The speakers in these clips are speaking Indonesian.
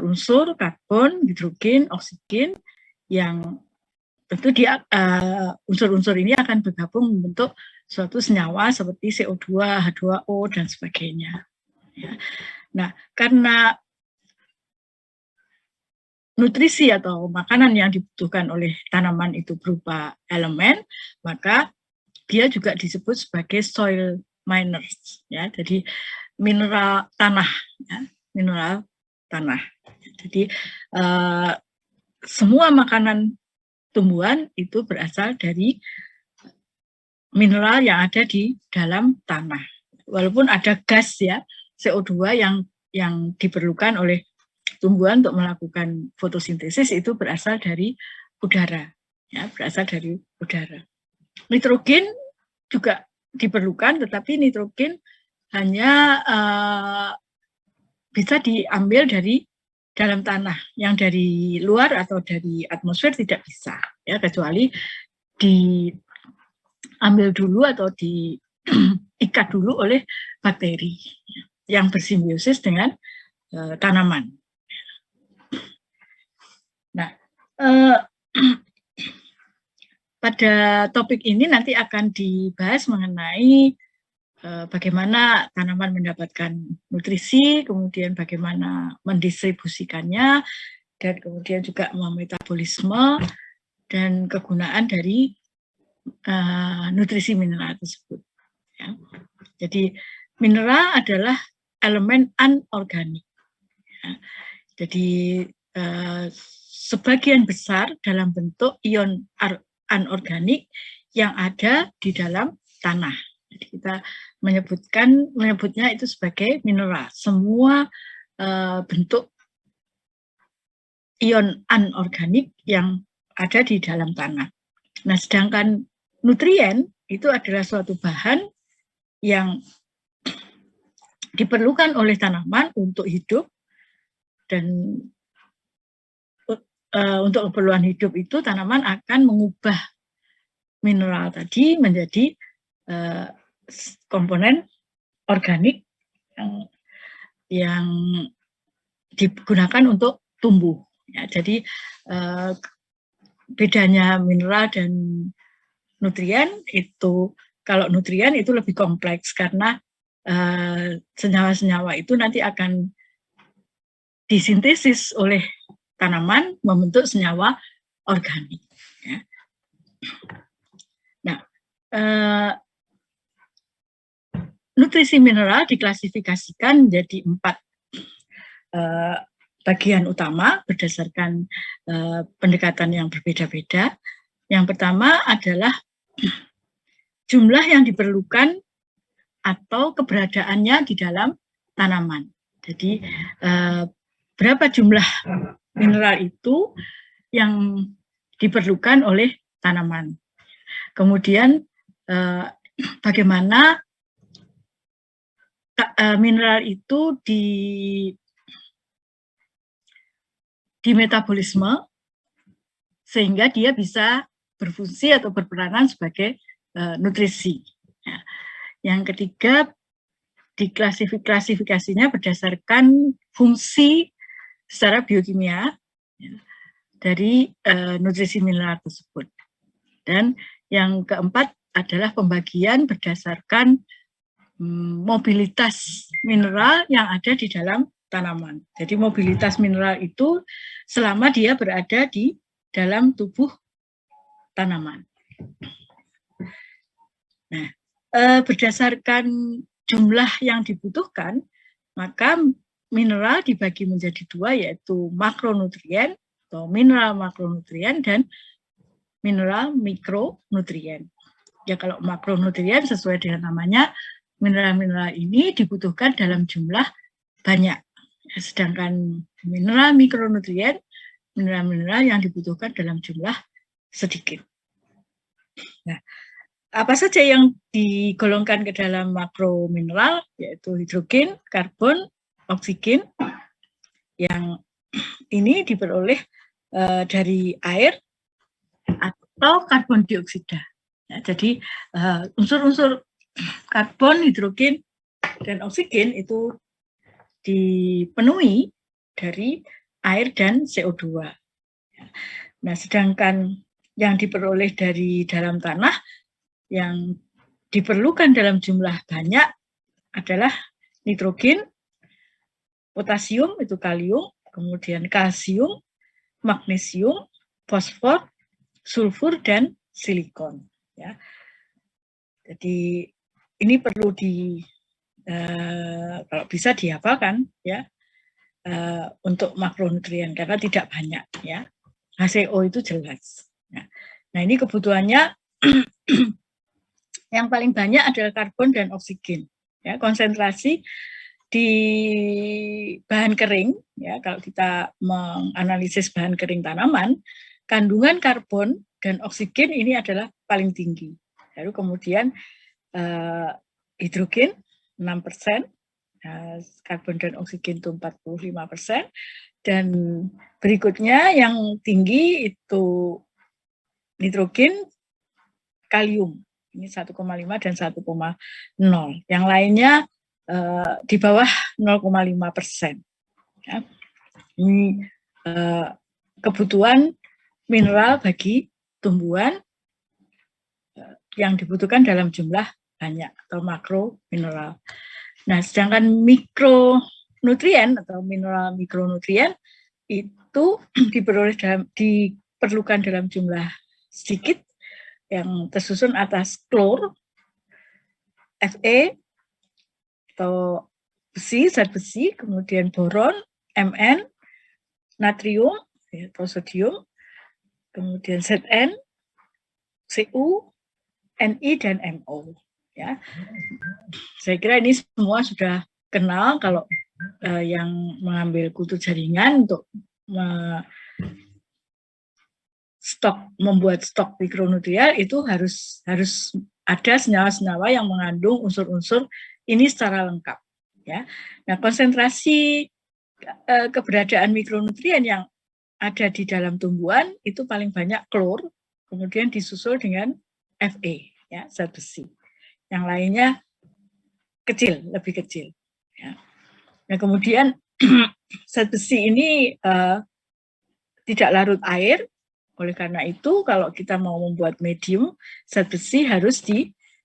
unsur karbon, hidrogen, oksigen yang tentu dia unsur-unsur ini akan bergabung membentuk suatu senyawa seperti CO2, H2O dan sebagainya. Ya. Nah, karena nutrisi atau makanan yang dibutuhkan oleh tanaman itu berupa elemen, maka dia juga disebut sebagai soil minerals, ya. Jadi mineral tanah, ya, mineral tanah. Jadi semua makanan tumbuhan itu berasal dari mineral yang ada di dalam tanah. Walaupun ada gas, ya, CO2 yang diperlukan oleh tumbuhan untuk melakukan fotosintesis, itu berasal dari udara, ya, berasal dari udara. Nitrogen juga diperlukan, tetapi nitrogen hanya bisa diambil dari dalam tanah, yang dari luar atau dari atmosfer tidak bisa, ya, kecuali diambil dulu atau diikat dulu oleh bakteri yang bersimbiosis dengan tanaman. Nah, pada topik ini nanti akan dibahas mengenai bagaimana tanaman mendapatkan nutrisi, kemudian bagaimana mendistribusikannya, dan kemudian juga metabolisme dan kegunaan dari nutrisi mineral tersebut. Ya. Jadi mineral adalah elemen anorganik. Ya. Jadi sebagian besar dalam bentuk ion anorganik yang ada di dalam tanah. Jadi kita menyebutnya itu sebagai mineral. Semua bentuk ion anorganik yang ada di dalam tanah. Nah, sedangkan nutrien itu adalah suatu bahan yang diperlukan oleh tanaman untuk hidup, dan untuk keperluan hidup itu tanaman akan mengubah mineral tadi menjadi komponen organik yang digunakan untuk tumbuh. Ya, jadi bedanya mineral dan nutrien itu, kalau nutrien itu lebih kompleks karena senyawa-senyawa itu nanti akan disintesis oleh tanaman membentuk senyawa organik. Ya. Nah, nutrisi mineral diklasifikasikan menjadi 4 bagian utama berdasarkan pendekatan yang berbeda-beda. Yang pertama adalah jumlah yang diperlukan atau keberadaannya di dalam tanaman. Jadi berapa jumlah mineral itu yang diperlukan oleh tanaman. Kemudian bagaimana mineral itu di metabolisme sehingga dia bisa berfungsi atau berperanan sebagai nutrisi. Ya. Yang ketiga, diklasifikasinya berdasarkan fungsi secara biokimia, ya, dari nutrisi mineral tersebut. Dan yang keempat adalah pembagian berdasarkan mobilitas mineral yang ada di dalam tanaman. Jadi mobilitas mineral itu selama dia berada di dalam tubuh tanaman. Nah, berdasarkan jumlah yang dibutuhkan, maka mineral dibagi menjadi 2, yaitu makronutrien atau mineral makronutrien dan mineral mikronutrien. Ya, kalau makronutrien sesuai dengan namanya, mineral-mineral ini dibutuhkan dalam jumlah banyak. Sedangkan mineral mikronutrien, mineral-mineral yang dibutuhkan dalam jumlah sedikit. Nah, apa saja yang digolongkan ke dalam makromineral, yaitu hidrogen, karbon, oksigen, yang ini diperoleh dari air atau karbon dioksida. Ya, jadi unsur-unsur karbon, hidrogen, dan oksigen itu dipenuhi dari air dan CO2. Nah, sedangkan yang diperoleh dari dalam tanah yang diperlukan dalam jumlah banyak adalah nitrogen, potasium itu kalium, kemudian kalsium, magnesium, fosfor, sulfur, dan silikon. Ya. Jadi ini perlu kalau bisa dihafalkan ya untuk makronutrien karena tidak banyak ya. HCO itu jelas. Nah ini kebutuhannya yang paling banyak adalah karbon dan oksigen. Ya, konsentrasi di bahan kering, ya kalau kita menganalisis bahan kering tanaman, kandungan karbon dan oksigen ini adalah paling tinggi. Lalu kemudian hidrogen 6%, karbon dan oksigen itu 45%, dan berikutnya yang tinggi itu nitrogen, kalium, ini 1,5 dan 1,0. Yang lainnya di bawah 0,5%. Ya. Ini kebutuhan mineral bagi tumbuhan yang dibutuhkan dalam jumlah banyak atau makro mineral. Nah, sedangkan mikronutrien atau mineral mikronutrien itu diperlukan dalam jumlah sedikit yang tersusun atas klor, Fe atau besi, zat besi, kemudian boron, Mn, natrium atau sodium, kemudian Zn, Cu, Ni, dan Mo. Ya, saya kira ini semua sudah kenal kalau yang mengambil kultur jaringan untuk membuat stok mikronutrien itu harus ada senyawa-senyawa yang mengandung unsur-unsur ini secara lengkap. Ya, nah konsentrasi keberadaan mikronutrien yang ada di dalam tumbuhan itu paling banyak klor, kemudian disusul dengan Fe, ya, zat besi. Yang lainnya kecil, lebih kecil. Ya. Nah kemudian zat besi ini tidak larut air, oleh karena itu kalau kita mau membuat medium, zat besi harus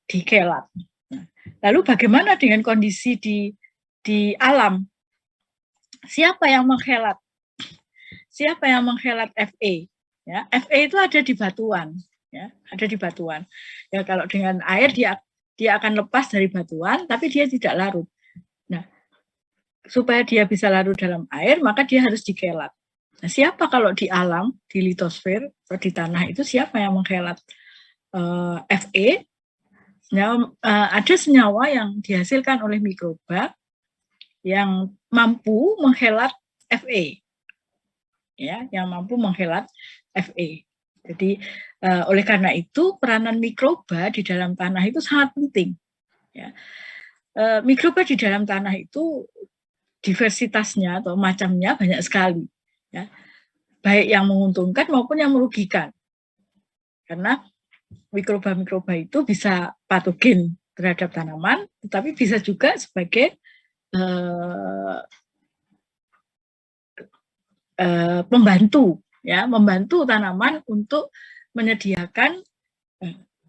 dikelat. Nah, lalu bagaimana dengan kondisi di alam? Siapa yang menghelat? Siapa yang menghelat Fe? Ya, Fe itu ada di batuan, ya, ada di batuan. Ya, kalau dengan air dia akan lepas dari batuan, tapi dia tidak larut. Nah, supaya dia bisa larut dalam air, maka dia harus dikelat. Nah, siapa kalau di alam, di litosfer atau di tanah itu siapa yang menghelat Fe? Ada senyawa yang dihasilkan oleh mikroba yang mampu menghelat Fe, ya, yang mampu menghelat Fe. Jadi oleh karena itu peranan mikroba di dalam tanah itu sangat penting. Ya. Mikroba di dalam tanah itu diversitasnya atau macamnya banyak sekali, ya, baik yang menguntungkan maupun yang merugikan. Karena mikroba-mikroba itu bisa patogen terhadap tanaman, tetapi bisa juga sebagai pembantu, ya, membantu tanaman untuk menyediakan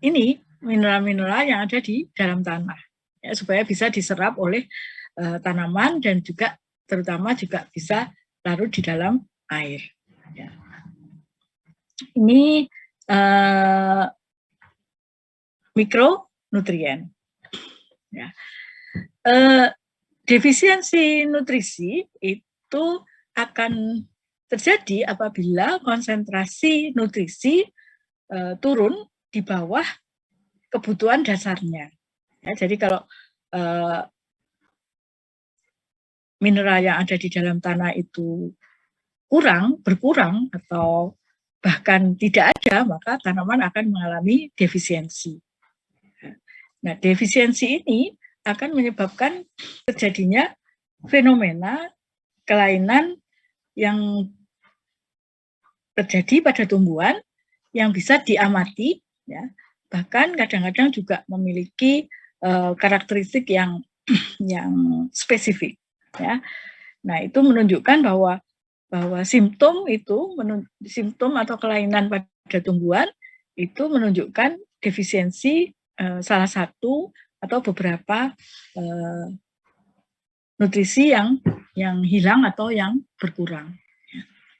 ini mineral-mineral yang ada di dalam tanah, ya, supaya bisa diserap oleh tanaman dan juga terutama juga bisa larut di dalam air. Ya. Ini mikronutrien. Ya. Defisiensi nutrisi itu akan terjadi apabila konsentrasi nutrisi turun di bawah kebutuhan dasarnya. Ya, jadi kalau mineral yang ada di dalam tanah itu berkurang atau bahkan tidak ada, maka tanaman akan mengalami defisiensi. Nah, defisiensi ini akan menyebabkan terjadinya fenomena kelainan yang terjadi pada tumbuhan yang bisa diamati, ya, bahkan kadang-kadang juga memiliki karakteristik yang spesifik. Ya. Nah, itu menunjukkan bahwa bahwa simptom atau kelainan pada tumbuhan itu menunjukkan defisiensi salah satu atau beberapa nutrisi yang hilang atau yang berkurang.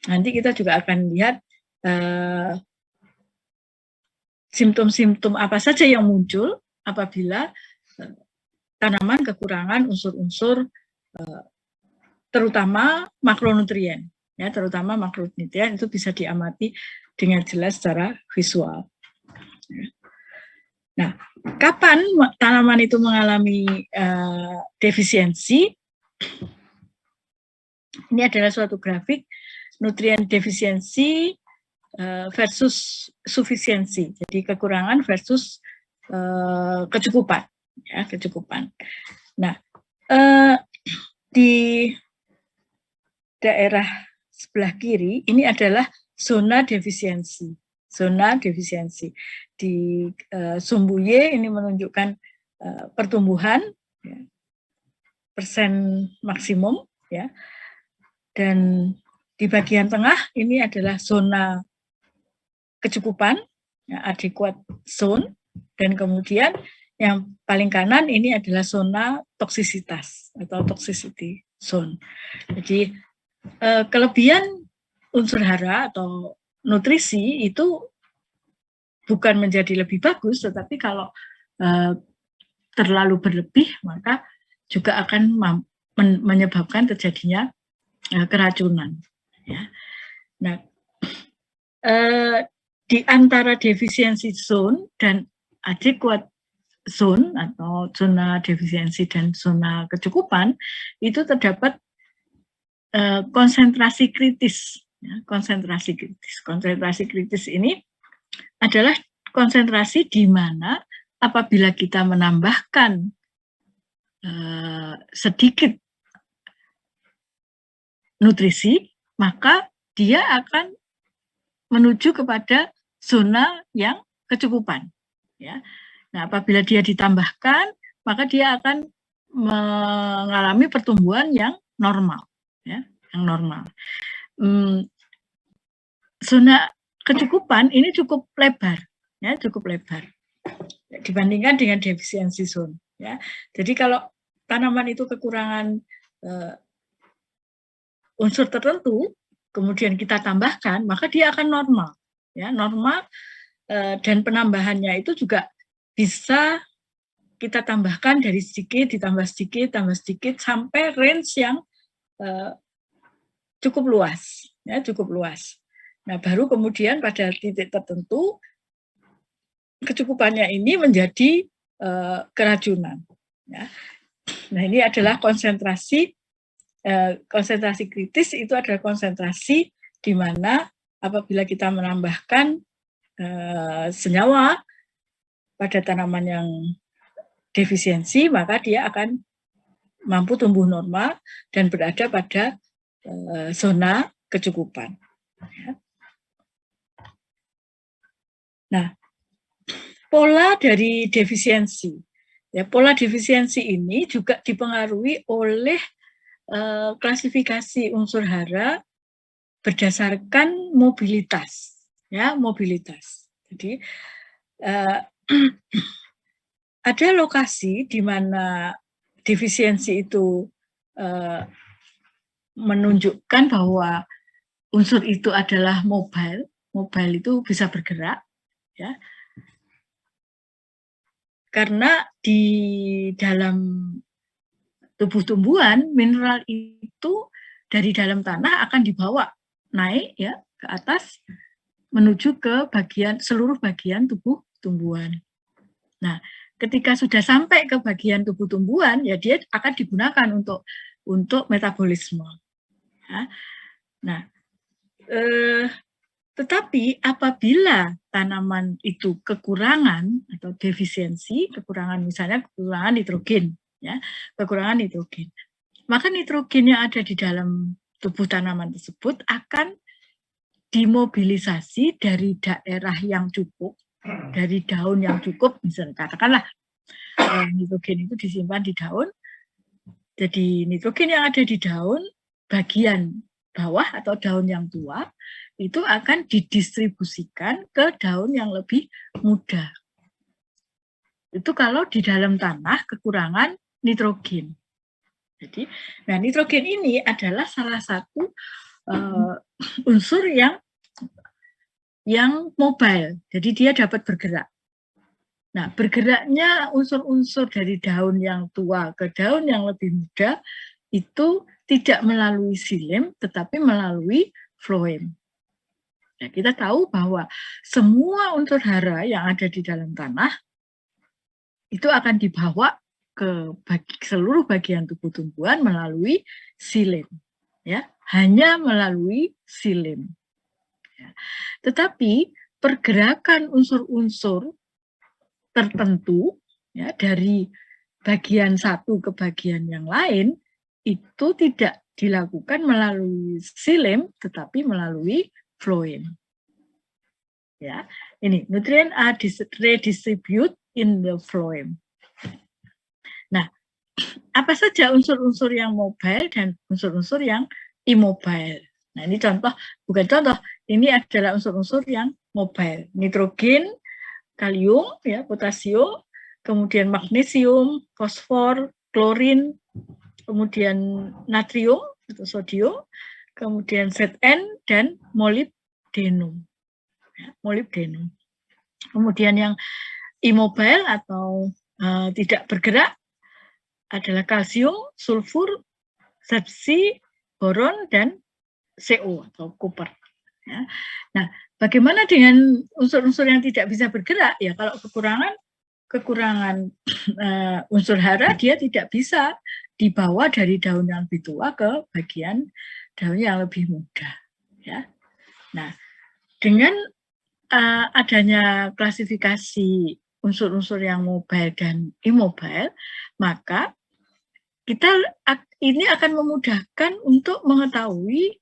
Nanti kita juga akan lihat simptom-simptom apa saja yang muncul apabila tanaman kekurangan unsur-unsur terutama makronutrien. Ya, terutama makronutrien itu bisa diamati dengan jelas secara visual. Nah, kapan tanaman itu mengalami defisiensi? Ini adalah suatu grafik nutrien defisiensi versus sufisiensi. Jadi kekurangan versus kecukupan. Ya, kecukupan. Nah, di daerah sebelah kiri ini adalah zona defisiensi. Zona defisiensi di sumbu Y ini menunjukkan pertumbuhan ya, persen maksimum ya, dan di bagian tengah ini adalah zona kecukupan ya, adequate zone, dan kemudian yang paling kanan ini adalah zona toksisitas atau toxicity zone. Jadi kelebihan unsur hara atau nutrisi itu bukan menjadi lebih bagus, tetapi kalau terlalu berlebih maka juga akan menyebabkan terjadinya keracunan. Ya. Nah, di antara defisiensi zone dan adequate zone atau zona defisiensi dan zona kecukupan itu terdapat konsentrasi kritis. Ya, konsentrasi kritis ini adalah konsentrasi di mana apabila kita menambahkan sedikit nutrisi, maka dia akan menuju kepada zona yang kecukupan. Ya. Nah, apabila dia ditambahkan, maka dia akan mengalami pertumbuhan yang normal, ya, yang normal. Zona kecukupan ini cukup lebar, ya, cukup lebar dibandingkan dengan defisiensi zone. Ya. Jadi kalau tanaman itu kekurangan unsur tertentu, kemudian kita tambahkan, maka dia akan normal, ya, normal, dan penambahannya itu juga bisa kita tambahkan dari sedikit, ditambah sedikit, tambah sedikit, sampai range yang cukup luas, ya, cukup luas. Nah, baru kemudian pada titik tertentu kecukupannya ini menjadi keracunan. Ya. Nah, ini adalah konsentrasi kritis, itu adalah konsentrasi di mana apabila kita menambahkan senyawa pada tanaman yang defisiensi, maka dia akan mampu tumbuh normal dan berada pada zona kecukupan. Nah, pola dari defisiensi. Ya, pola defisiensi ini juga dipengaruhi oleh klasifikasi unsur hara berdasarkan mobilitas. Ya, mobilitas. Jadi ada lokasi di mana defisiensi itu menunjukkan bahwa unsur itu adalah mobile itu bisa bergerak, ya. Karena di dalam tubuh tumbuhan, mineral itu dari dalam tanah akan dibawa naik, ya, ke atas menuju ke seluruh bagian tubuh tumbuhan. Nah, ketika sudah sampai ke bagian tubuh tumbuhan, ya dia akan digunakan untuk metabolisme. Ya. Nah, tetapi apabila tanaman itu kekurangan atau defisiensi, misalnya kekurangan nitrogen, ya, kekurangan nitrogen, maka nitrogen yang ada di dalam tubuh tanaman tersebut akan dimobilisasi dari daerah yang cukup, dari daun yang cukup, misalnya katakanlah nitrogen itu disimpan di daun, jadi nitrogen yang ada di daun bagian bawah atau daun yang tua itu akan didistribusikan ke daun yang lebih muda. Itu kalau di dalam tanah kekurangan nitrogen. Jadi, nah nitrogen ini adalah salah satu unsur yang mobile. Jadi dia dapat bergerak. Nah, bergeraknya unsur-unsur dari daun yang tua ke daun yang lebih muda itu tidak melalui xilem, tetapi melalui floem. Nah, kita tahu bahwa semua unsur hara yang ada di dalam tanah itu akan dibawa ke seluruh bagian tubuh tumbuhan melalui xilem. Ya, hanya melalui xilem. Ya. Tetapi pergerakan unsur-unsur tertentu ya dari bagian satu ke bagian yang lain itu tidak dilakukan melalui xilem tetapi melalui floem. Ya, ini nutrient are redistribute in the floem. Nah, apa saja unsur-unsur yang mobile dan unsur-unsur yang immobile? Nah, ini contoh, bukan contoh, ini adalah unsur-unsur yang mobile. Nitrogen, kalium, ya, potasium, kemudian magnesium, fosfor, klorin, kemudian natrium atau sodium, kemudian Zn dan molybdenum. Ya, molybdenum. Kemudian yang immobile atau tidak bergerak adalah kalsium, sulfur, zat, boron, dan CO atau koper. Ya. Nah, bagaimana dengan unsur-unsur yang tidak bisa bergerak? Ya, kalau kekurangan unsur hara, dia tidak bisa dibawa dari daun yang lebih tua ke bagian daun yang lebih muda. Ya. Nah, dengan adanya klasifikasi unsur-unsur yang mobile dan immobile, maka kita ini akan memudahkan untuk mengetahui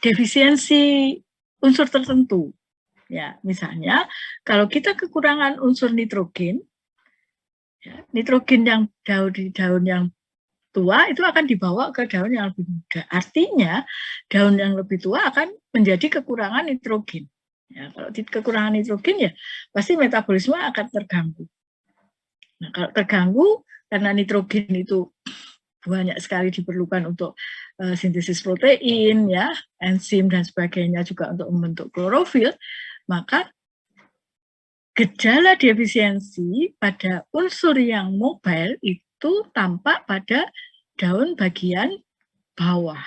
defisiensi unsur tertentu. Ya, misalnya kalau kita kekurangan unsur nitrogen, ya, nitrogen yang di daun yang tua itu akan dibawa ke daun yang lebih muda. Artinya daun yang lebih tua akan menjadi kekurangan nitrogen. Ya, kalau kekurangan nitrogen ya pasti metabolisme akan terganggu. Nah, kalau terganggu karena nitrogen itu banyak sekali diperlukan untuk sintesis protein, ya, enzim dan sebagainya juga untuk membentuk klorofil, maka gejala defisiensi pada unsur yang mobile itu tampak pada daun bagian bawah,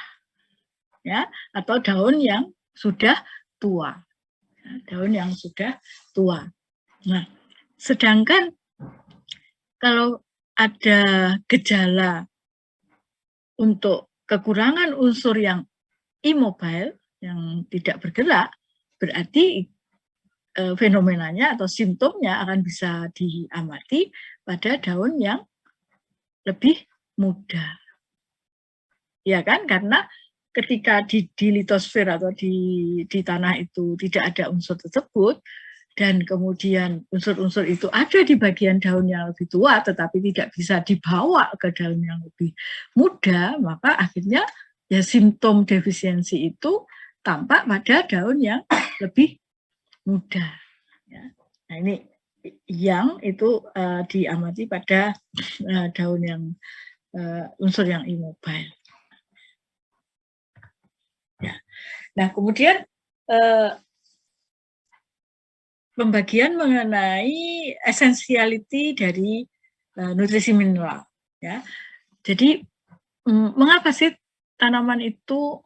ya, atau daun yang sudah tua, ya, daun yang sudah tua. Nah, sedangkan kalau ada gejala untuk kekurangan unsur yang immobile, yang tidak bergerak, berarti fenomenanya atau simptomnya akan bisa diamati pada daun yang lebih muda. Ya kan? Karena ketika di litosfer atau di tanah itu tidak ada unsur tersebut, dan kemudian unsur-unsur itu ada di bagian daun yang lebih tua tetapi tidak bisa dibawa ke daun yang lebih muda, maka akhirnya ya simptom defisiensi itu tampak pada daun yang lebih muda. Ya. Nah, ini yang itu diamati pada daun yang unsur yang immobile. Ya. Nah, kemudian pembagian mengenai esensiality dari nutrisi mineral. Ya. Jadi, mengapa sih tanaman itu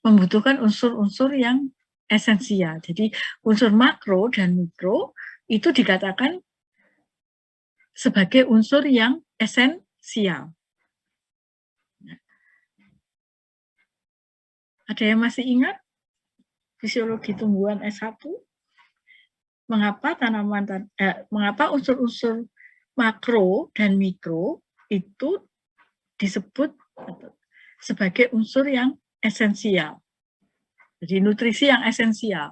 membutuhkan unsur-unsur yang esensial? Jadi, unsur makro dan mikro itu dikatakan sebagai unsur yang esensial. Ada yang masih ingat fisiologi tumbuhan S1? Mengapa unsur-unsur makro dan mikro itu disebut sebagai unsur yang esensial. Jadi nutrisi yang esensial.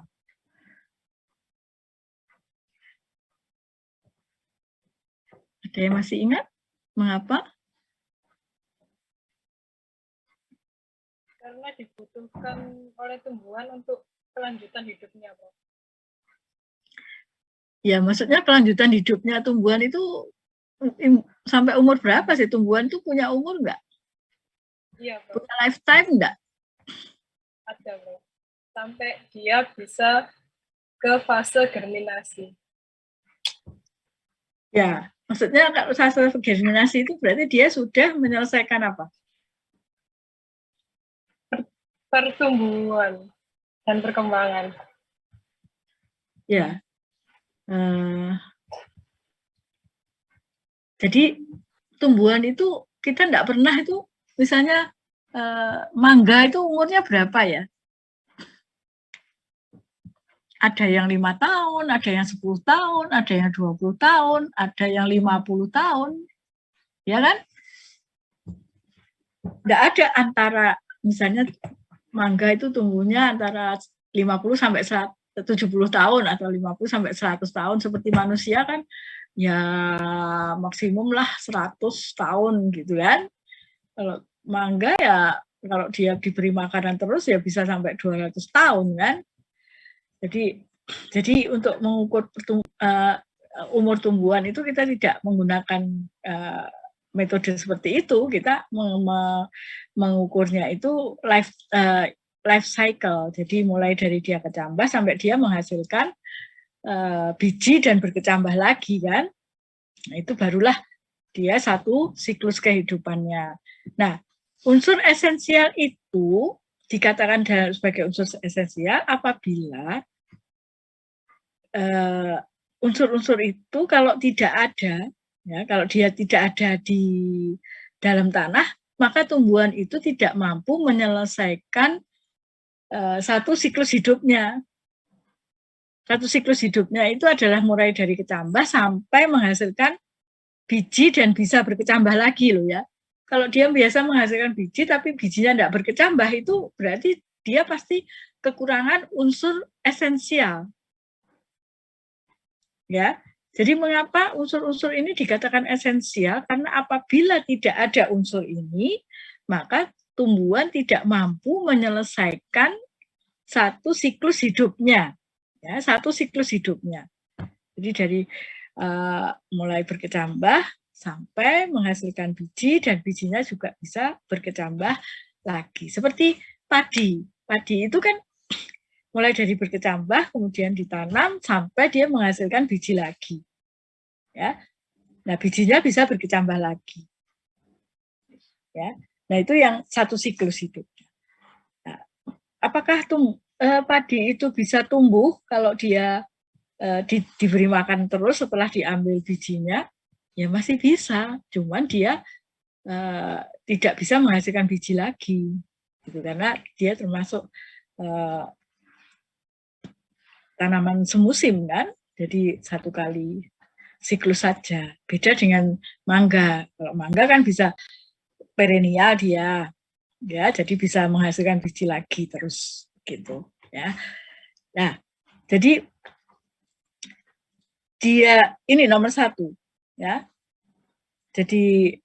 Ada yang masih ingat mengapa? karena dibutuhkan oleh tumbuhan untuk kelanjutan hidupnya, Prof. Ya, maksudnya kelanjutan hidupnya tumbuhan itu sampai umur berapa sih? Tumbuhan itu punya umur nggak? Iya, Prof. Punya lifetime nggak? Ada, Prof. Sampai dia bisa ke fase germinasi. Ya, maksudnya kalau fase germinasi itu berarti dia sudah menyelesaikan apa? Pertumbuhan dan perkembangan. Ya, jadi tumbuhan itu kita tidak pernah itu, misalnya mangga itu umurnya berapa ya? Ada yang 5 tahun, ada yang 10 tahun, ada yang 20 tahun, ada yang 50 tahun, ya kan? Tidak ada antara, misalnya mangga itu tumbuhnya antara 50 sampai 70 tahun atau 50 sampai 100 tahun, seperti manusia kan ya maksimum lah 100 tahun gitu kan. Kalau mangga ya kalau dia diberi makanan terus ya bisa sampai 200 tahun kan. Jadi untuk mengukur umur tumbuhan itu kita tidak menggunakan metode seperti itu. Kita mengukurnya itu life cycle. Jadi mulai dari dia kecambah sampai dia menghasilkan biji dan berkecambah lagi kan. Nah, itu barulah dia satu siklus kehidupannya. Nah, unsur esensial itu dikatakan sebagai unsur esensial apabila unsur-unsur itu kalau tidak ada, ya, kalau dia tidak ada di dalam tanah, maka tumbuhan itu tidak mampu menyelesaikan satu siklus hidupnya. Satu siklus hidupnya itu adalah mulai dari kecambah sampai menghasilkan biji dan bisa berkecambah lagi loh ya. Kalau dia biasa menghasilkan biji tapi bijinya tidak berkecambah, itu berarti dia pasti kekurangan unsur esensial. Ya, jadi mengapa unsur-unsur ini dikatakan esensial? Karena apabila tidak ada unsur ini, maka tumbuhan tidak mampu menyelesaikan satu siklus hidupnya. Ya, satu siklus hidupnya. Jadi dari mulai berkecambah sampai menghasilkan biji dan bijinya juga bisa berkecambah lagi. Seperti padi. Padi itu kan mulai dari berkecambah kemudian ditanam sampai dia menghasilkan biji lagi. Ya. Nah, bijinya bisa berkecambah lagi. Ya. Nah, itu yang satu siklus hidup. Nah, apakah padi itu bisa tumbuh kalau dia diberi makan terus setelah diambil bijinya? Ya masih bisa, cuman dia tidak bisa menghasilkan biji lagi, gitu, karena dia termasuk tanaman semusim kan, jadi satu kali siklus saja. Beda dengan mangga. Kalau mangga kan bisa perennial dia, ya, jadi bisa menghasilkan biji lagi terus gitu, ya. Nah, jadi dia ini nomor satu, ya. Jadi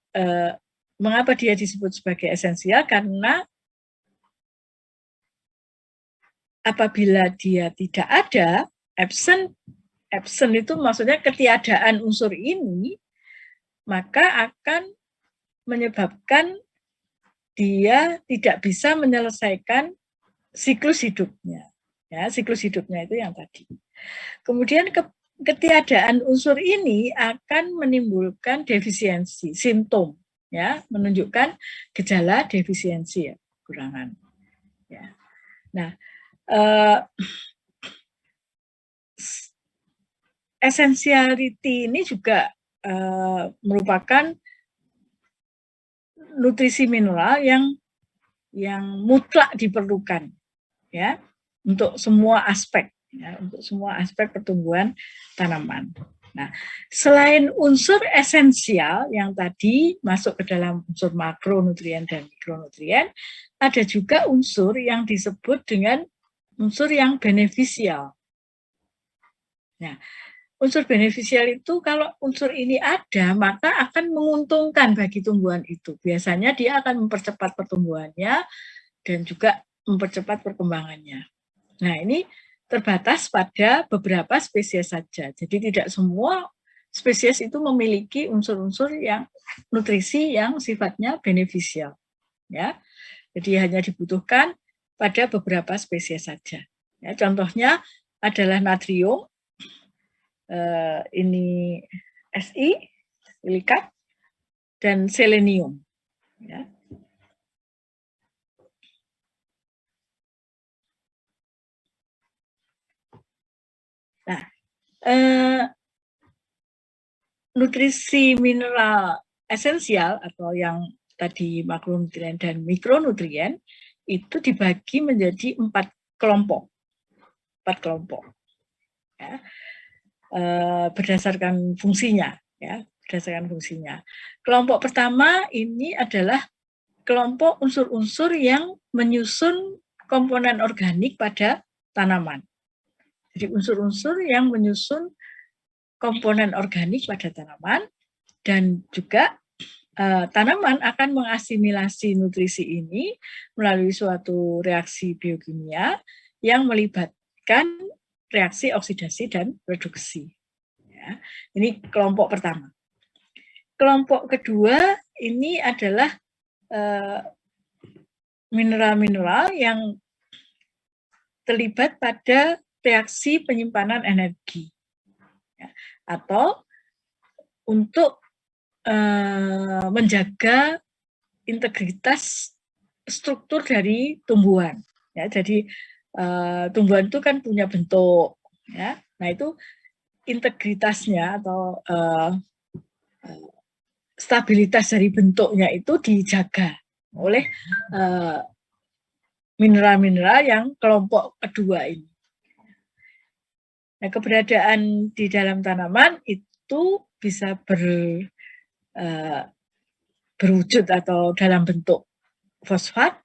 mengapa dia disebut sebagai esensial? Karena apabila dia tidak ada, absent itu maksudnya ketiadaan unsur ini, maka akan menyebabkan dia tidak bisa menyelesaikan siklus hidupnya. Ya, siklus hidupnya itu yang tadi. Kemudian ketiadaan unsur ini akan menimbulkan defisiensi, simptom, ya, menunjukkan gejala defisiensi, ya, kekurangan. Ya. Nah, essentiality ini juga merupakan nutrisi mineral yang mutlak diperlukan, ya, untuk semua aspek, ya, untuk semua aspek pertumbuhan tanaman. Nah, selain unsur esensial yang tadi masuk ke dalam unsur makronutrien dan mikronutrien, ada juga unsur yang disebut dengan unsur yang benefisial. Nah, unsur benefisial itu kalau unsur ini ada, maka akan menguntungkan bagi tumbuhan itu. Biasanya dia akan mempercepat pertumbuhannya, dan juga mempercepat perkembangannya. Nah, ini terbatas pada beberapa spesies saja. Jadi tidak semua spesies itu memiliki unsur-unsur yang nutrisi yang sifatnya beneficial, ya. Jadi hanya dibutuhkan pada beberapa spesies saja. Ya, contohnya adalah natrium, ini Si, silikat, dan selenium. Ya. Nah, nutrisi mineral esensial atau yang tadi makronutrien dan mikronutrien itu dibagi menjadi 4 kelompok. 4 kelompok. Ya. Berdasarkan fungsinya, ya, berdasarkan fungsinya. Kelompok pertama ini adalah kelompok unsur-unsur yang menyusun komponen organik pada tanaman. Jadi unsur-unsur yang menyusun komponen organik pada tanaman, dan juga tanaman akan mengasimilasi nutrisi ini melalui suatu reaksi biokimia yang melibatkan reaksi oksidasi dan reduksi. Ya, ini kelompok pertama. Kelompok kedua ini adalah mineral-mineral yang terlibat pada reaksi penyimpanan energi, ya, atau untuk menjaga integritas struktur dari tumbuhan. Ya, jadi tumbuhan itu kan punya bentuk, ya. Nah, itu integritasnya atau stabilitas dari bentuknya itu dijaga oleh mineral-mineral yang kelompok kedua ini. Nah, keberadaan di dalam tanaman itu bisa berwujud atau dalam bentuk fosfat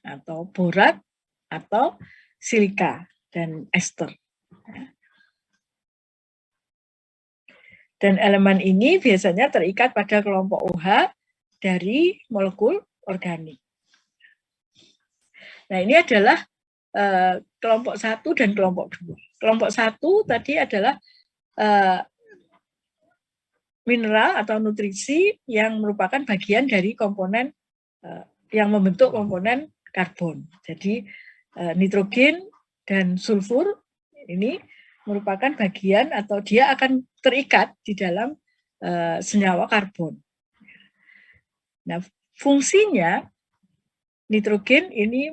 atau borat atau silika dan ester. Dan elemen ini biasanya terikat pada kelompok OH dari molekul organik. Nah, ini adalah kelompok 1 dan kelompok 2. Kelompok 1 tadi adalah mineral atau nutrisi yang merupakan bagian dari komponen yang membentuk komponen karbon. Jadi nitrogen dan sulfur ini merupakan bagian atau dia akan terikat di dalam senyawa karbon. Nah, fungsinya nitrogen ini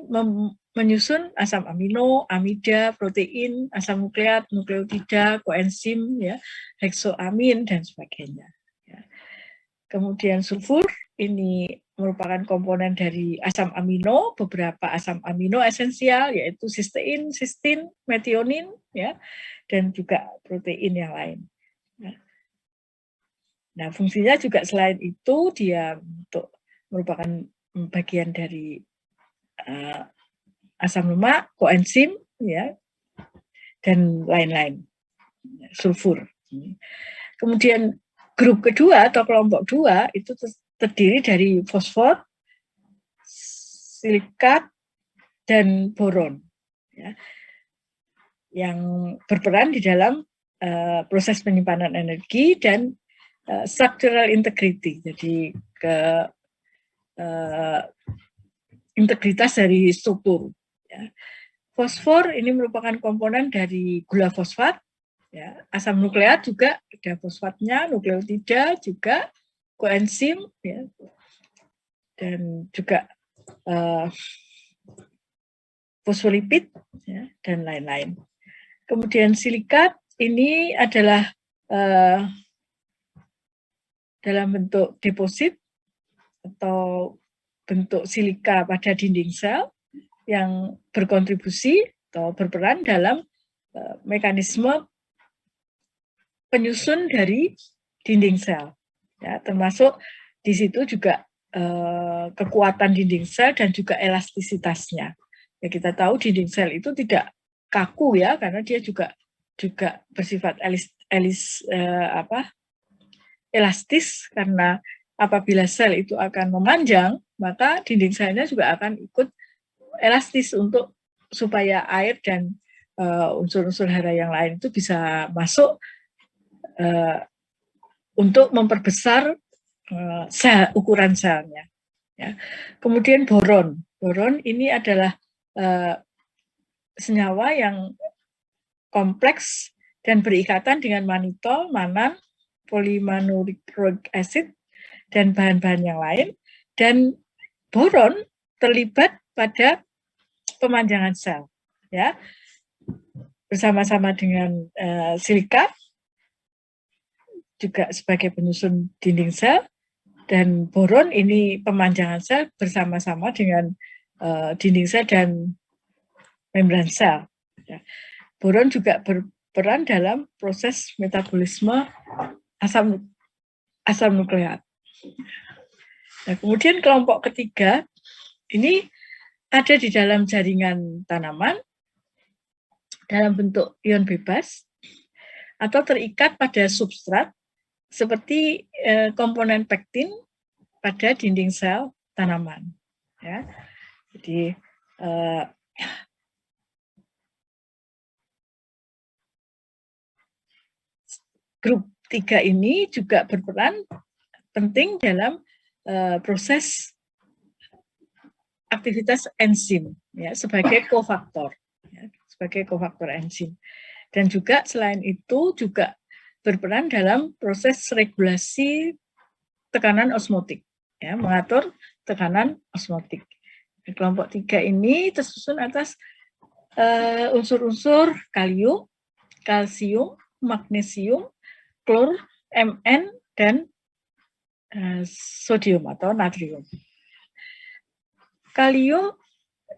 menyusun asam amino, amida, protein, asam nukleat, nukleotida, koenzim, ya, heksoamin dan sebagainya. Ya. Kemudian sulfur ini merupakan komponen dari asam amino, beberapa asam amino esensial yaitu sistein, sistin, metionin, ya, dan juga protein yang lain. Nah, fungsinya juga selain itu dia untuk merupakan bagian dari asam lemak, koenzim, ya, dan lain-lain, sulfur. Kemudian grup kedua atau kelompok 2 itu terdiri dari fosfor, silikat, dan boron, ya, yang berperan di dalam proses penyimpanan energi dan structural integrity, jadi integritas dari struktur. Ya. Fosfor ini merupakan komponen dari gula fosfat, ya. Asam nukleat juga ada fosfatnya, nukleotida juga, koenzim, ya, dan juga fosfolipid, ya, dan lain-lain. Kemudian silikat ini adalah dalam bentuk deposit atau bentuk silika pada dinding sel yang berkontribusi atau berperan dalam mekanisme penyusun dari dinding sel, ya, termasuk di situ juga kekuatan dinding sel dan juga elastisitasnya. Ya, kita tahu dinding sel itu tidak kaku, ya, karena dia juga bersifat elastis, karena apabila sel itu akan memanjang, maka dinding selnya juga akan ikut elastis untuk supaya air dan unsur-unsur hara yang lain itu bisa masuk untuk memperbesar ukuran selnya. Ya. Kemudian boron. Boron ini adalah senyawa yang kompleks dan berikatan dengan manitol, manan, polymanuric acid, dan bahan-bahan yang lain. Dan boron terlibat pada pemanjangan sel, ya, bersama-sama dengan silika juga sebagai penyusun dinding sel, dan boron ini pemanjangan sel bersama-sama dengan dinding sel dan membran sel. Ya. Boron juga berperan dalam proses metabolisme asam nukleat. Nah, kemudian kelompok ketiga ini ada di dalam jaringan tanaman dalam bentuk ion bebas atau terikat pada substrat seperti komponen pektin pada dinding sel tanaman. Ya. Jadi grup 3 ini juga berperan penting dalam proses aktivitas enzim, ya, sebagai kofaktor, ya, sebagai kofaktor enzim. Dan juga selain itu juga berperan dalam proses regulasi tekanan osmotik, ya, mengatur tekanan osmotik. Kelompok 3 ini tersusun atas unsur-unsur kalium, kalsium, magnesium, klor, Mn, dan sodium atau natrium. Kalium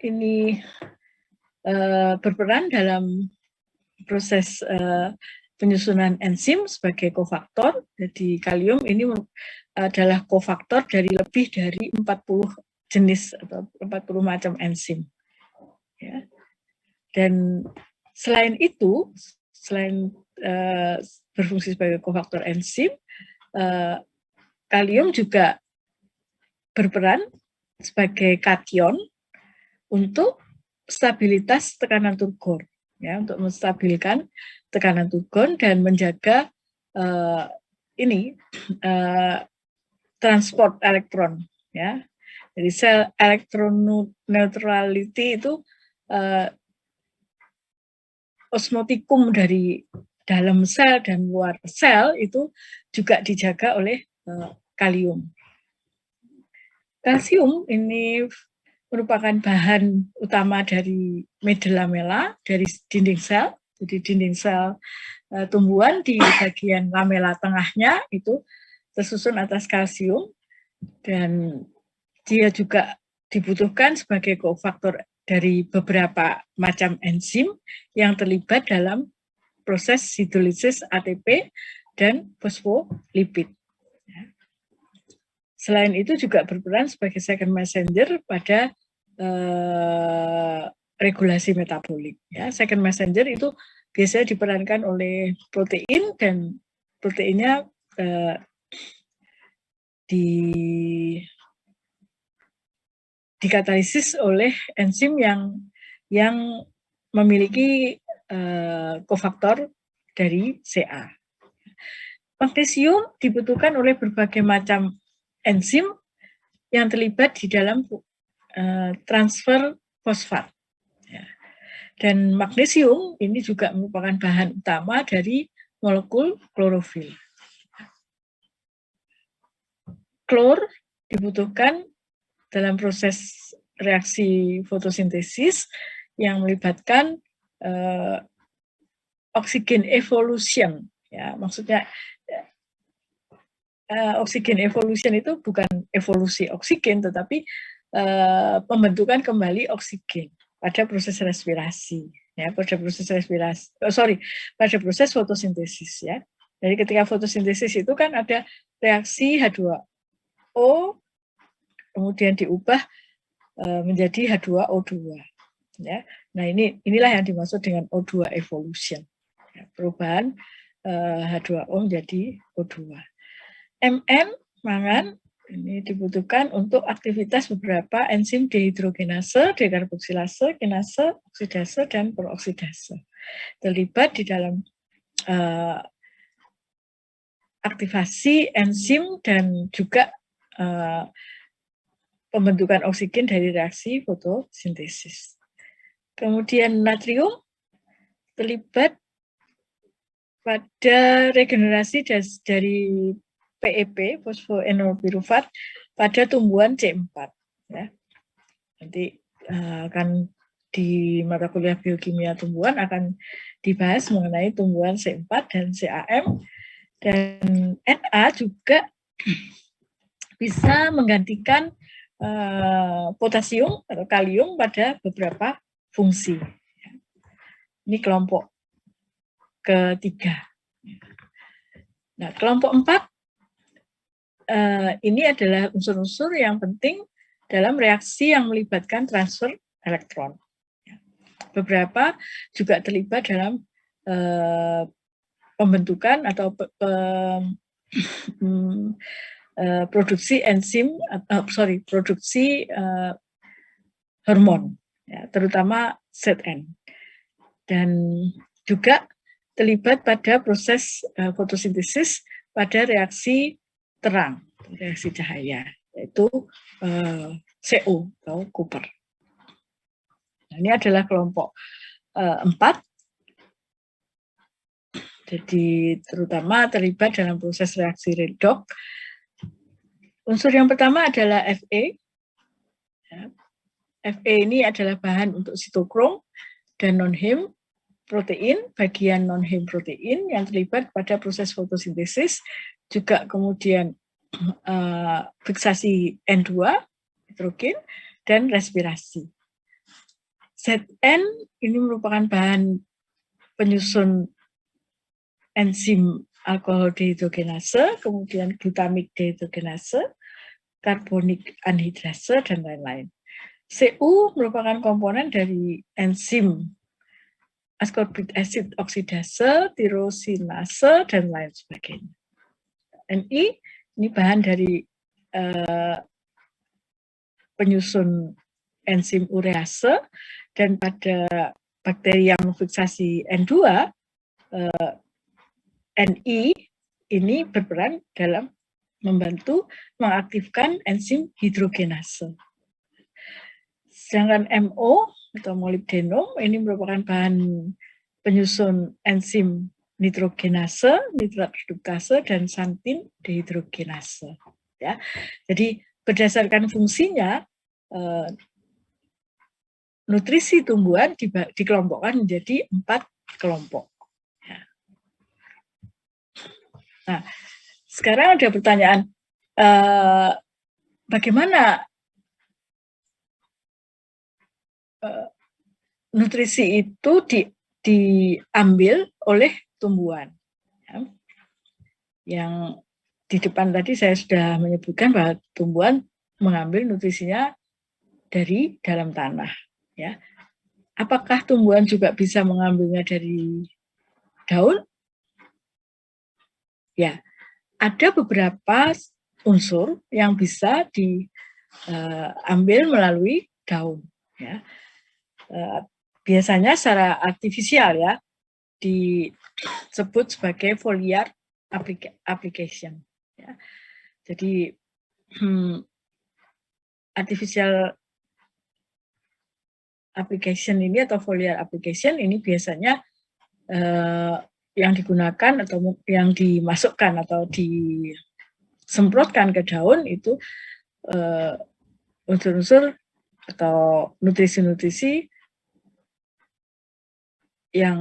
ini berperan dalam proses penyusunan enzim sebagai kofaktor. Jadi kalium ini adalah kofaktor dari lebih dari 40 jenis atau 40 macam enzim. Ya. Dan selain itu, selain berfungsi sebagai kofaktor enzim, kalium juga berperan sebagai kation untuk stabilitas tekanan turgor, ya, untuk menstabilkan tekanan turgor dan menjaga transport elektron, ya. Jadi sel electron neutrality itu osmotikum dari dalam sel dan luar sel itu juga dijaga oleh kalium. Kalsium ini merupakan bahan utama dari media-lamela dari dinding sel. Jadi dinding sel tumbuhan di bagian lamela tengahnya itu tersusun atas kalsium, dan dia juga dibutuhkan sebagai kofaktor dari beberapa macam enzim yang terlibat dalam proses hidrolisis ATP dan fosfolipid. Selain itu juga berperan sebagai second messenger pada regulasi metabolik. Ya, second messenger itu biasanya diperankan oleh protein, dan proteinnya dikatalisis oleh enzim yang memiliki kofaktor dari Ca. Magnesium dibutuhkan oleh berbagai macam enzim yang terlibat di dalam transfer fosfat. Ya. Dan magnesium ini juga merupakan bahan utama dari molekul klorofil. Klor dibutuhkan dalam proses reaksi fotosintesis yang melibatkan oksigen evolution. Ya, maksudnya oksigen evolution itu bukan evolusi oksigen, tetapi pembentukan kembali oksigen pada proses respirasi, ya, pada proses fotosintesis, ya. Jadi ketika fotosintesis itu kan ada reaksi H2O kemudian diubah menjadi H2O2, ya. Nah, inilah yang dimaksud dengan O2 evolution, ya, perubahan H2O menjadi O2. Mn, mangan, Ini dibutuhkan untuk aktivitas beberapa enzim dehidrogenase, dekarboksilase, kinase, oksidase, dan peroksidase. Terlibat di dalam aktivasi enzim dan juga pembentukan oksigen dari reaksi fotosintesis. Kemudian natrium terlibat pada regenerasi dari PEP, fosfoenolpirufat, pada tumbuhan C4. Ya. Nanti akan di mata kuliah biokimia tumbuhan akan dibahas mengenai tumbuhan C4 dan CAM. Dan Na juga bisa menggantikan potasium atau kalium pada beberapa fungsi. Ini kelompok ketiga. Nah, kelompok 4 ini adalah unsur-unsur yang penting dalam reaksi yang melibatkan transfer elektron. Beberapa juga terlibat dalam pembentukan atau produksi enzim, produksi hormon, ya, terutama ZN. Dan juga terlibat pada proses fotosintesis pada reaksi terang, reaksi cahaya, yaitu CO atau Cooper. Nah, ini adalah kelompok 4. Jadi terutama terlibat dalam proses reaksi redox. Unsur yang pertama adalah Fe. Ya. Fe ini adalah bahan untuk sitokrom dan non-hem protein, bagian non-hem protein yang terlibat pada proses fotosintesis, juga kemudian fiksasi N2, nitrogen, dan respirasi. Zn ini merupakan bahan penyusun enzim alkohol dehidrogenase, kemudian glutamik dehidrogenase, karbonik anhidrase, dan lain-lain. Cu merupakan komponen dari enzim ascorbic acid oksidase, tirosinase, dan lain sebagainya. Ni ini bahan dari penyusun enzim urease, dan pada bakteri yang memfiksasi N2, Ni ini berperan dalam membantu mengaktifkan enzim hidrogenase. Sedangkan MO atau molybdenum ini merupakan bahan penyusun enzim nitrogenase, nitrat reduktase, dan xanthin dehidrogenase. Ya, jadi berdasarkan fungsinya, nutrisi tumbuhan dikelompokkan menjadi 4 kelompok. Ya. Nah, sekarang ada pertanyaan, bagaimana nutrisi itu diambil oleh tumbuhan? Ya. Yang di depan tadi saya sudah menyebutkan bahwa tumbuhan mengambil nutrisinya dari dalam tanah. Ya. Apakah tumbuhan juga bisa mengambilnya dari daun? Ya, ada beberapa unsur yang bisa diambil melalui daun. Ya. Biasanya secara artifisial, ya, disebut sebagai foliar application. Ya. Jadi artificial application ini atau foliar application ini biasanya yang digunakan atau yang dimasukkan atau disemprotkan ke daun itu unsur-unsur atau nutrisi-nutrisi yang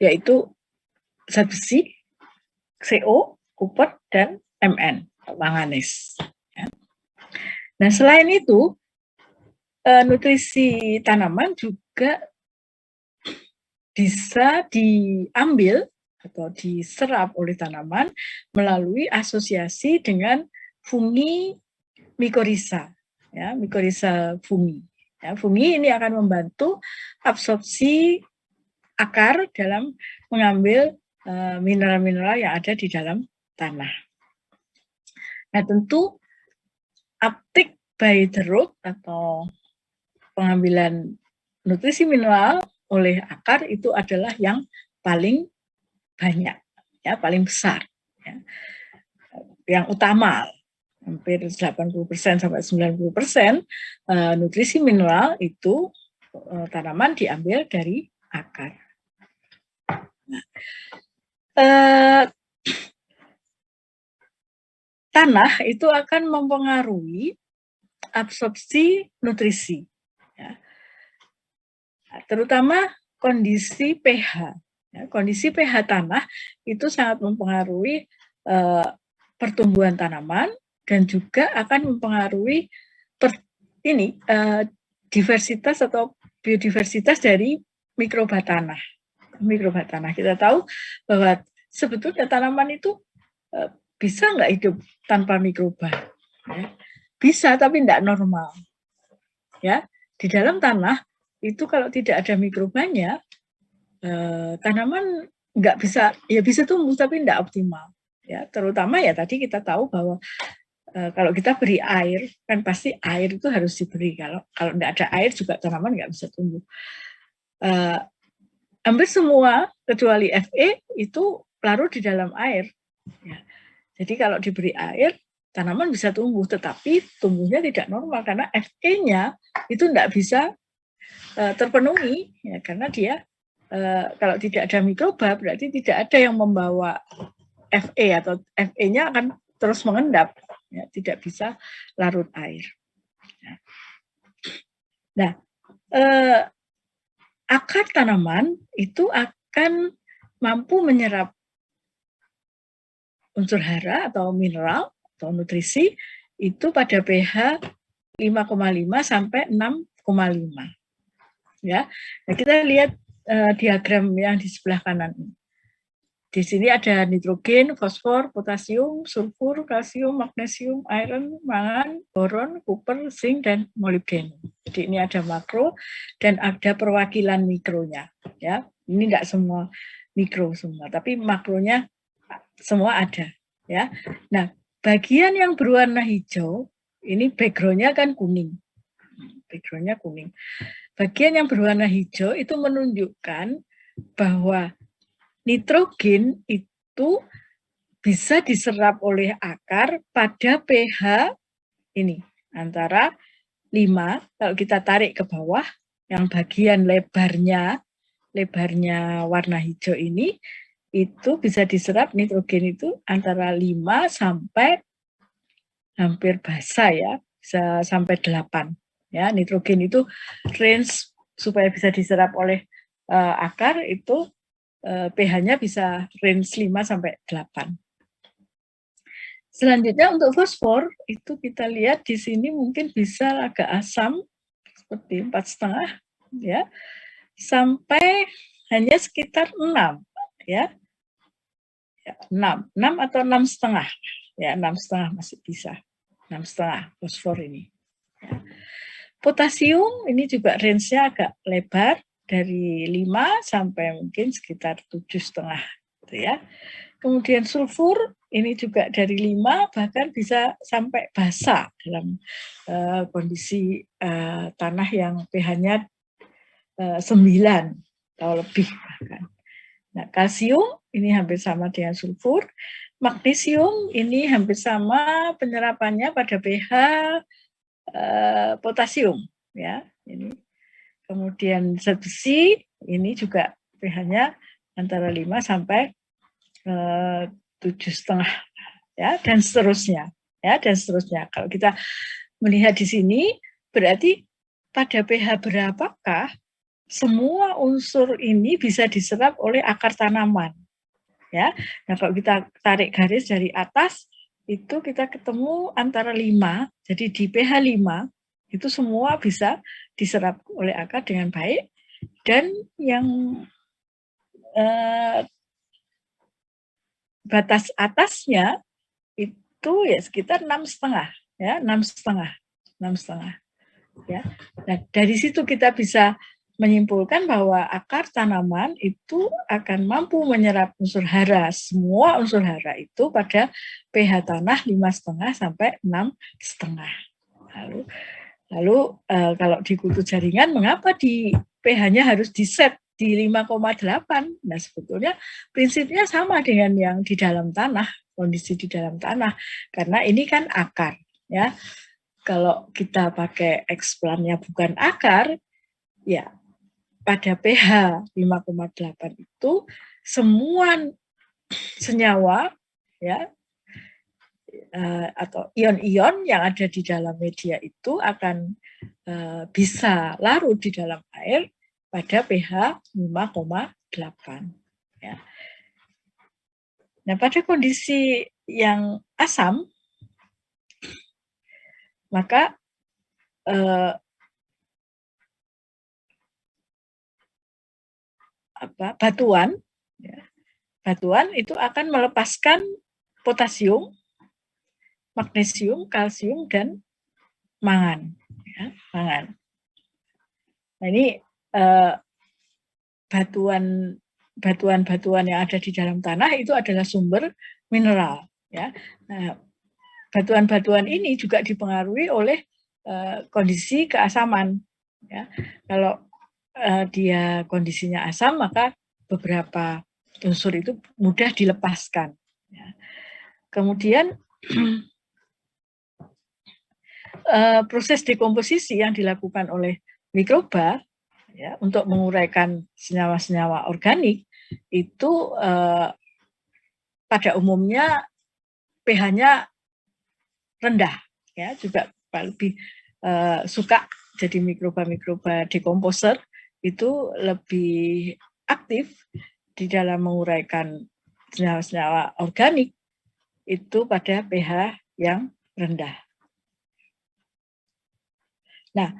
yaitu zat besi, CO, Cooper, dan Mn, manganes. Nah, selain itu, nutrisi tanaman juga bisa diambil atau diserap oleh tanaman melalui asosiasi dengan fungi mycorrhiza, ya, mycorrhiza fungi. Ya, fungi ini akan membantu absorpsi akar dalam mengambil mineral-mineral yang ada di dalam tanah. Nah, tentu uptake by the root atau pengambilan nutrisi mineral oleh akar itu adalah yang paling banyak, ya, paling besar, ya. Yang utama, hampir 80% sampai 90% nutrisi mineral itu tanaman diambil dari akar. Nah, tanah itu akan mempengaruhi absorpsi nutrisi, ya. Terutama kondisi pH. Ya, kondisi pH tanah itu sangat mempengaruhi pertumbuhan tanaman dan juga akan mempengaruhi diversitas atau biodiversitas dari mikroba tanah. Mikroba tanah, kita tahu bahwa sebetulnya tanaman itu bisa nggak hidup tanpa mikroba, ya. Bisa, tapi tidak normal, ya. Di dalam tanah itu kalau tidak ada mikrobanya, tanaman nggak bisa, ya bisa tumbuh tapi tidak optimal, ya. Terutama ya tadi kita tahu bahwa kalau kita beri air, kan pasti air itu harus diberi. Kalau tidak ada air juga tanaman nggak bisa tumbuh. Hampir semua kecuali Fe itu larut di dalam air, ya. Jadi kalau diberi air, tanaman bisa tumbuh, tetapi tumbuhnya tidak normal karena Fe-nya itu tidak bisa terpenuhi, ya, karena dia kalau tidak ada mikroba berarti tidak ada yang membawa Fe atau Fe-nya akan terus mengendap, ya, tidak bisa larut air. Nah, akar tanaman itu akan mampu menyerap unsur hara atau mineral atau nutrisi itu pada pH 5,5 sampai 6,5. Ya. Nah, kita lihat diagram yang di sebelah kanan ini. Di sini ada nitrogen, fosfor, potasium, sulfur, kalsium, magnesium, iron, mangan, boron, kuper, zinc, dan molybdenum. Jadi ini ada makro dan ada perwakilan mikronya. Ya, ini enggak semua mikro semua, tapi makronya semua ada. Ya, nah bagian yang berwarna hijau ini backgroundnya kan kuning. Backgroundnya kuning. Bagian yang berwarna hijau itu menunjukkan bahwa nitrogen itu bisa diserap oleh akar pada pH ini antara 5, kalau kita tarik ke bawah yang bagian lebarnya warna hijau ini itu bisa diserap nitrogen itu antara 5 sampai hampir basah, ya, bisa sampai 8. Ya, nitrogen itu range supaya bisa diserap oleh akar itu pH-nya bisa range 5 sampai 8. Selanjutnya untuk fosfor itu kita lihat di sini mungkin bisa agak asam seperti 4,5, ya, sampai hanya sekitar 6, ya. 6 atau 6,5, ya, 6,5 masih bisa. 6,5 fosfor ini. Ya. Potasium ini juga range-nya agak lebar dari 5 sampai mungkin sekitar 7,5, gitu ya. Kemudian sulfur ini juga dari 5 bahkan bisa sampai basah dalam kondisi tanah yang pH-nya 9 atau lebih bahkan. Nah, kalsium ini hampir sama dengan sulfur. Magnesium ini hampir sama penyerapannya pada pH potasium, ya. Ini. Kemudian zat besi ini juga pH-nya antara 5 sampai 7,5, ya, dan seterusnya, ya, dan seterusnya. Kalau kita melihat di sini berarti pada pH berapakah semua unsur ini bisa diserap oleh akar tanaman, ya. Nah, kalau kita tarik garis dari atas itu kita ketemu antara 5, jadi di pH 5 itu semua bisa diserap oleh akar dengan baik, dan yang batas atasnya itu ya sekitar 6,5, ya, 6,5, ya. Nah, dari situ kita bisa menyimpulkan bahwa akar tanaman itu akan mampu menyerap unsur hara, semua unsur hara itu pada pH tanah 5,5 sampai 6,5. Lalu kalau di kultur jaringan, mengapa di pH-nya harus diset di 5,8? Nah, sebetulnya prinsipnya sama dengan yang di dalam tanah, kondisi di dalam tanah, karena ini kan akar, ya. Kalau kita pakai eksplannya bukan akar, ya pada pH 5,8 itu semua senyawa, ya, atau ion-ion yang ada di dalam media itu akan bisa larut di dalam air pada pH 5,8. Ya. Nah, pada kondisi yang asam, maka batuan, ya, batuan itu akan melepaskan potasium, magnesium, kalsium, dan mangan. Ya, mangan. Nah, ini batuan-batuan yang ada di dalam tanah itu adalah sumber mineral. Ya. Nah, batuan-batuan ini juga dipengaruhi oleh kondisi keasaman. Ya. Kalau dia kondisinya asam, maka beberapa unsur itu mudah dilepaskan. Ya. Kemudian proses dekomposisi yang dilakukan oleh mikroba, ya, untuk menguraikan senyawa-senyawa organik itu pada umumnya pH-nya rendah, ya, juga lebih suka jadi mikroba-mikroba dekomposer itu lebih aktif di dalam menguraikan senyawa-senyawa organik itu pada pH yang rendah. Nah,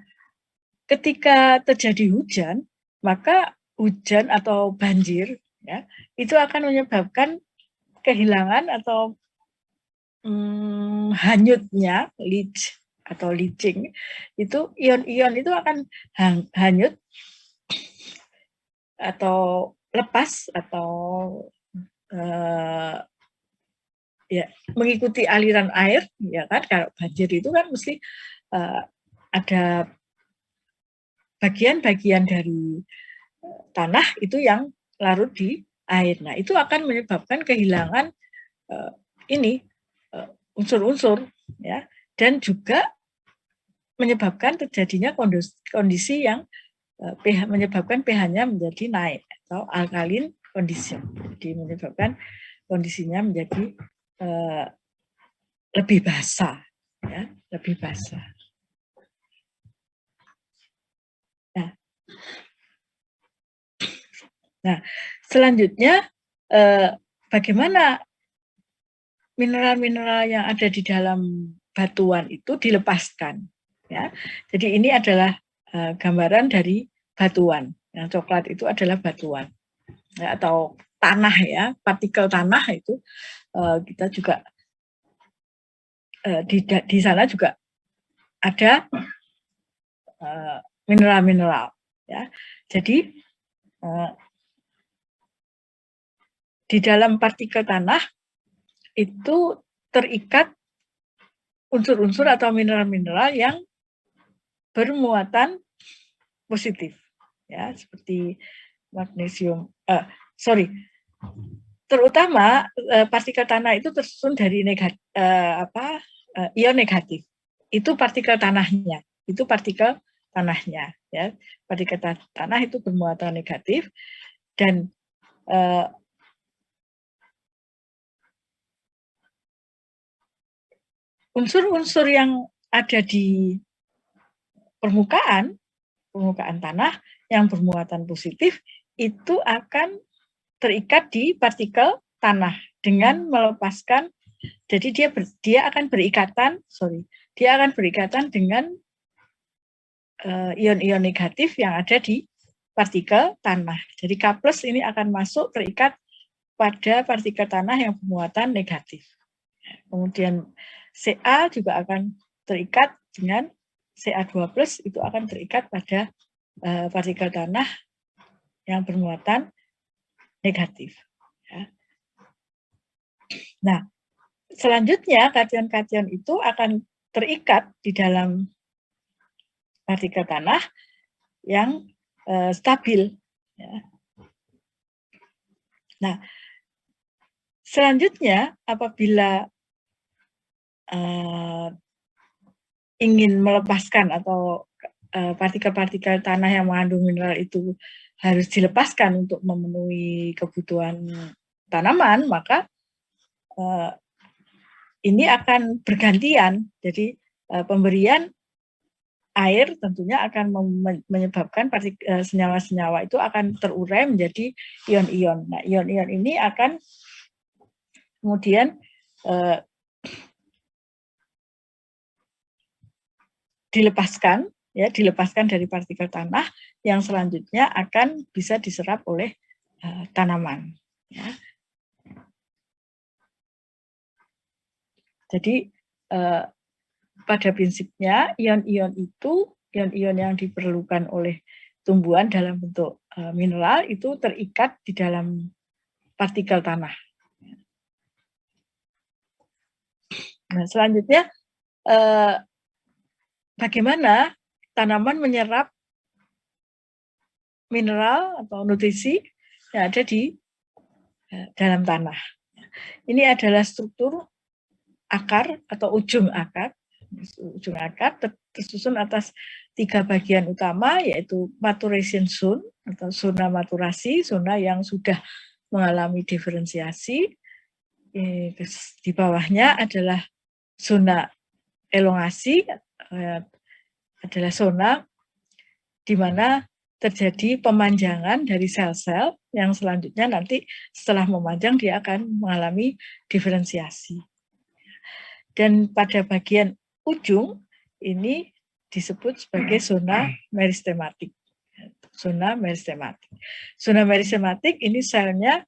ketika terjadi hujan, maka hujan atau banjir, ya, itu akan menyebabkan kehilangan atau hanyutnya leach atau leaching, itu ion-ion itu akan hanyut atau lepas atau ya mengikuti aliran air, ya kan. Kalau banjir itu kan mesti ada bagian-bagian dari tanah itu yang larut di air. Nah, itu akan menyebabkan kehilangan unsur-unsur, ya, dan juga menyebabkan terjadinya kondisi yang menyebabkan pH-nya menjadi naik atau alkalin condition. Jadi menyebabkan kondisinya menjadi lebih basah, ya, lebih basah. Nah, selanjutnya bagaimana mineral-mineral yang ada di dalam batuan itu dilepaskan, ya. Jadi ini adalah gambaran dari batuan. Yang coklat itu adalah batuan, ya, atau tanah, ya, partikel tanah itu kita juga di sana juga ada mineral-mineral, ya. Jadi di dalam partikel tanah itu terikat unsur-unsur atau mineral-mineral yang bermuatan positif, ya, seperti magnesium, terutama partikel tanah itu tersusun dari ion negatif. Itu partikel tanahnya, ya. Partikel tanah itu bermuatan negatif, dan unsur-unsur yang ada di permukaan tanah yang bermuatan positif itu akan terikat di partikel tanah dengan melepaskan, jadi dia akan berikatan dengan ion-ion negatif yang ada di partikel tanah. Jadi K+ ini akan masuk terikat pada partikel tanah yang bermuatan negatif. Kemudian Ca juga akan terikat dengan Ca2+ itu akan terikat pada partikel tanah yang bermuatan negatif. Ya. Nah, selanjutnya kation-kation itu akan terikat di dalam partikel tanah yang stabil. Ya. Nah, selanjutnya apabila ingin melepaskan atau partikel-partikel tanah yang mengandung mineral itu harus dilepaskan untuk memenuhi kebutuhan tanaman, maka ini akan bergantian. Jadi pemberian air tentunya akan menyebabkan senyawa-senyawa itu akan terurai menjadi ion-ion. Nah, ion-ion ini akan kemudian dilepaskan dari partikel tanah yang selanjutnya akan bisa diserap oleh tanaman. Ya. Jadi pada prinsipnya ion-ion itu, ion-ion yang diperlukan oleh tumbuhan dalam bentuk mineral itu terikat di dalam partikel tanah. Nah, selanjutnya bagaimana tanaman menyerap mineral atau nutrisi yang ada di dalam tanah. Ini adalah struktur akar atau ujung akar. Ujung akar tersusun atas 3 bagian utama, yaitu maturation zone atau zona maturasi, zona yang sudah mengalami diferensiasi. Di bawahnya adalah zona elongasi, adalah zona di mana terjadi pemanjangan dari sel-sel yang selanjutnya nanti setelah memanjang dia akan mengalami diferensiasi. Dan pada bagian ujung ini disebut sebagai zona meristematik. Zona meristematik. Zona meristematik ini selnya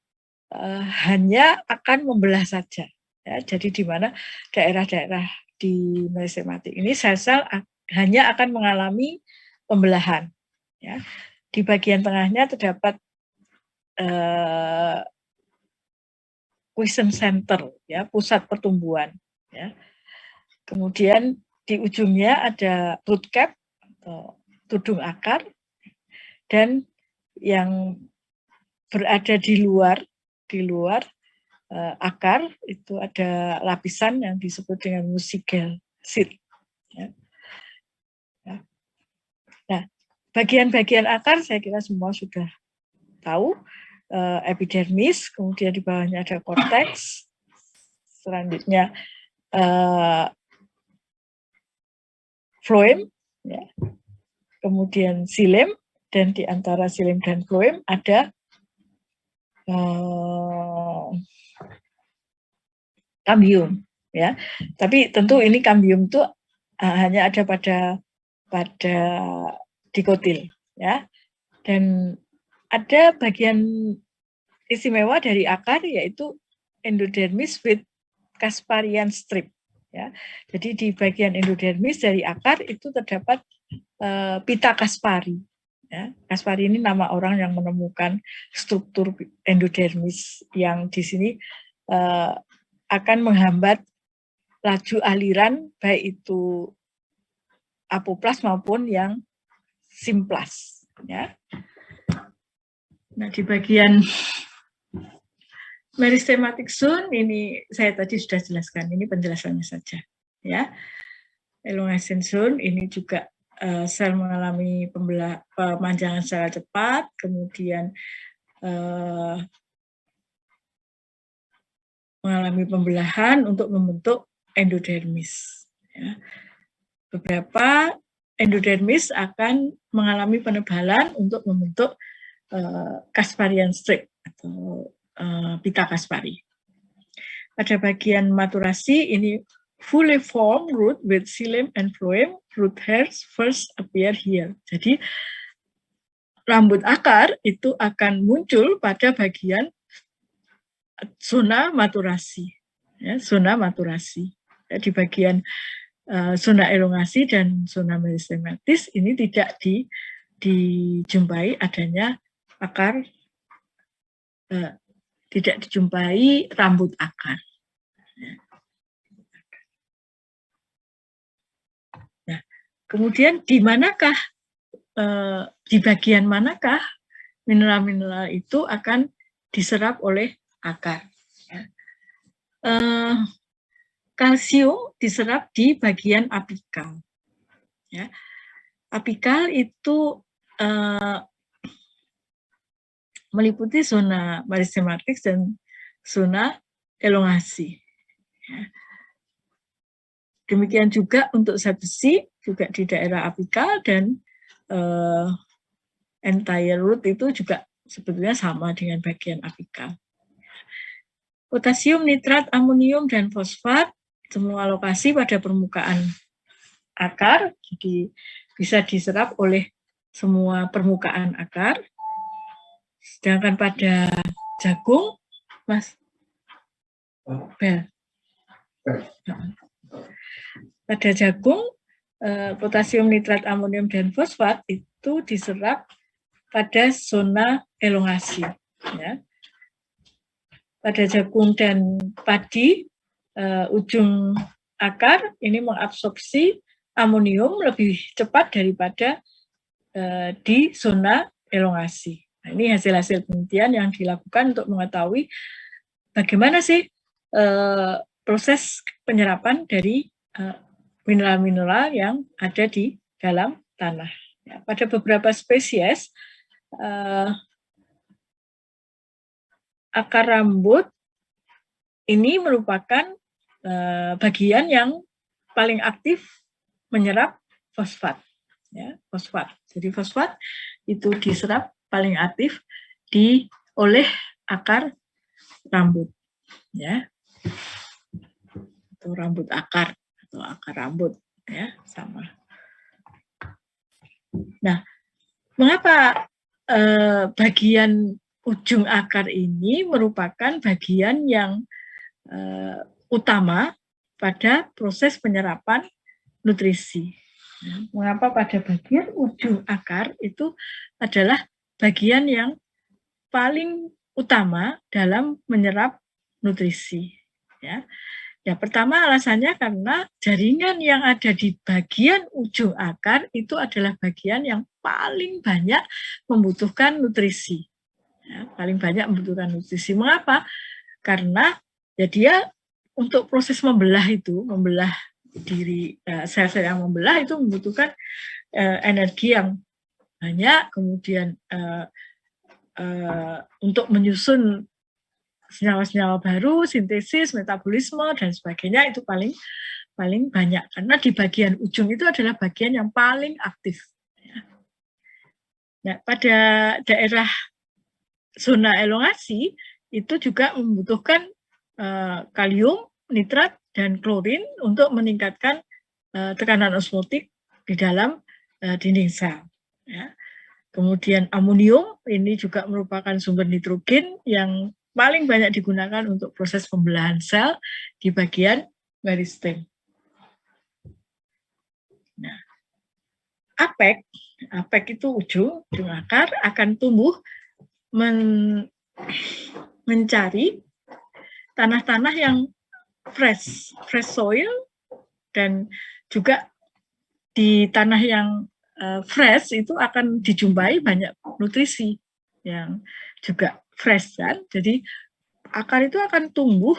hanya akan membelah saja. Ya, jadi di mana daerah-daerah di meristematik ini sel-sel hanya akan mengalami pembelahan. Ya. Di bagian tengahnya terdapat quiescent center, ya, pusat pertumbuhan. Ya. Kemudian di ujungnya ada root cap atau tudung akar, dan yang berada di luar akar itu ada lapisan yang disebut dengan musical seed. Ya. Nah, bagian-bagian akar saya kira semua sudah tahu. Epidermis, kemudian di bawahnya ada korteks, selanjutnya floem, ya. Kemudian xilem, dan di antara xilem dan floem ada kambium, ya. Tapi tentu ini kambium itu hanya ada pada dikotil, ya. Dan ada bagian istimewa dari akar yaitu endodermis with Casparian strip, ya. Jadi di bagian endodermis dari akar itu terdapat pita Caspari. Ya. Caspari ini nama orang yang menemukan struktur endodermis yang di sini akan menghambat laju aliran baik itu apoplas maupun yang simplas. Ya. Nah, di bagian meristematic zone ini saya tadi sudah jelaskan, ini penjelasannya saja. Ya, elongation zone ini juga sel mengalami pemanjangan secara cepat, kemudian mengalami pembelahan untuk membentuk endodermis. Ya. Beberapa endodermis akan mengalami penebalan untuk membentuk Casparian strip atau pita Caspari. Pada bagian maturasi ini fully formed root with xilem and phloem, root hairs first appear here. Jadi rambut akar itu akan muncul pada bagian zona maturasi, ya, zona maturasi. Ya, di bagian zona elongasi dan zona meristematis ini tidak dijumpai adanya akar, tidak dijumpai rambut akar. Nah, kemudian di manakah, di bagian manakah mineral-mineral itu akan diserap oleh akar? Kalsium diserap di bagian apikal. Ya. Apikal itu meliputi zona meristematik dan zona elongasi. Demikian juga untuk zat besi juga di daerah apikal, dan entire root itu juga sebetulnya sama dengan bagian apikal. Potasium, nitrat, amonium, dan fosfat semua lokasi pada permukaan akar, jadi bisa diserap oleh semua permukaan akar. Sedangkan pada jagung, Mas Bel, pada jagung, potasium, nitrat, amonium, dan fosfat itu diserap pada zona elongasi. Ya. Pada jagung dan padi, ujung akar ini mengabsorpsi amonium lebih cepat daripada di zona elongasi. Nah, ini hasil-hasil penelitian yang dilakukan untuk mengetahui bagaimana sih proses penyerapan dari mineral-mineral yang ada di dalam tanah. Ya, pada beberapa spesies, akar rambut ini merupakan bagian yang paling aktif menyerap fosfat. Ya, fosfat. Jadi fosfat itu diserap paling aktif oleh akar rambut. Ya, atau rambut akar atau akar rambut, ya sama. Nah, mengapa bagian ujung akar ini merupakan bagian yang utama pada proses penyerapan nutrisi? Mengapa pada bagian ujung akar itu adalah bagian yang paling utama dalam menyerap nutrisi? Ya, pertama alasannya karena jaringan yang ada di bagian ujung akar itu adalah bagian yang paling banyak membutuhkan nutrisi. Ya, paling banyak membutuhkan nutrisi. Mengapa? Karena ya dia untuk proses membelah diri sel-sel yang membelah itu membutuhkan energi yang banyak, kemudian untuk menyusun senyawa-senyawa baru, sintesis, metabolisme, dan sebagainya itu paling banyak. Karena di bagian ujung itu adalah bagian yang paling aktif. Nah, pada daerah zona elongasi itu juga membutuhkan kalium, nitrat, dan klorin untuk meningkatkan tekanan osmotik di dalam dinding sel. Ya. Kemudian amonium ini juga merupakan sumber nitrogen yang paling banyak digunakan untuk proses pembelahan sel di bagian meristem. Nah, apek itu ujung akar akan tumbuh mencari tanah-tanah yang fresh soil, dan juga di tanah yang fresh itu akan dijumpai banyak nutrisi yang juga fresh kan. Jadi akar itu akan tumbuh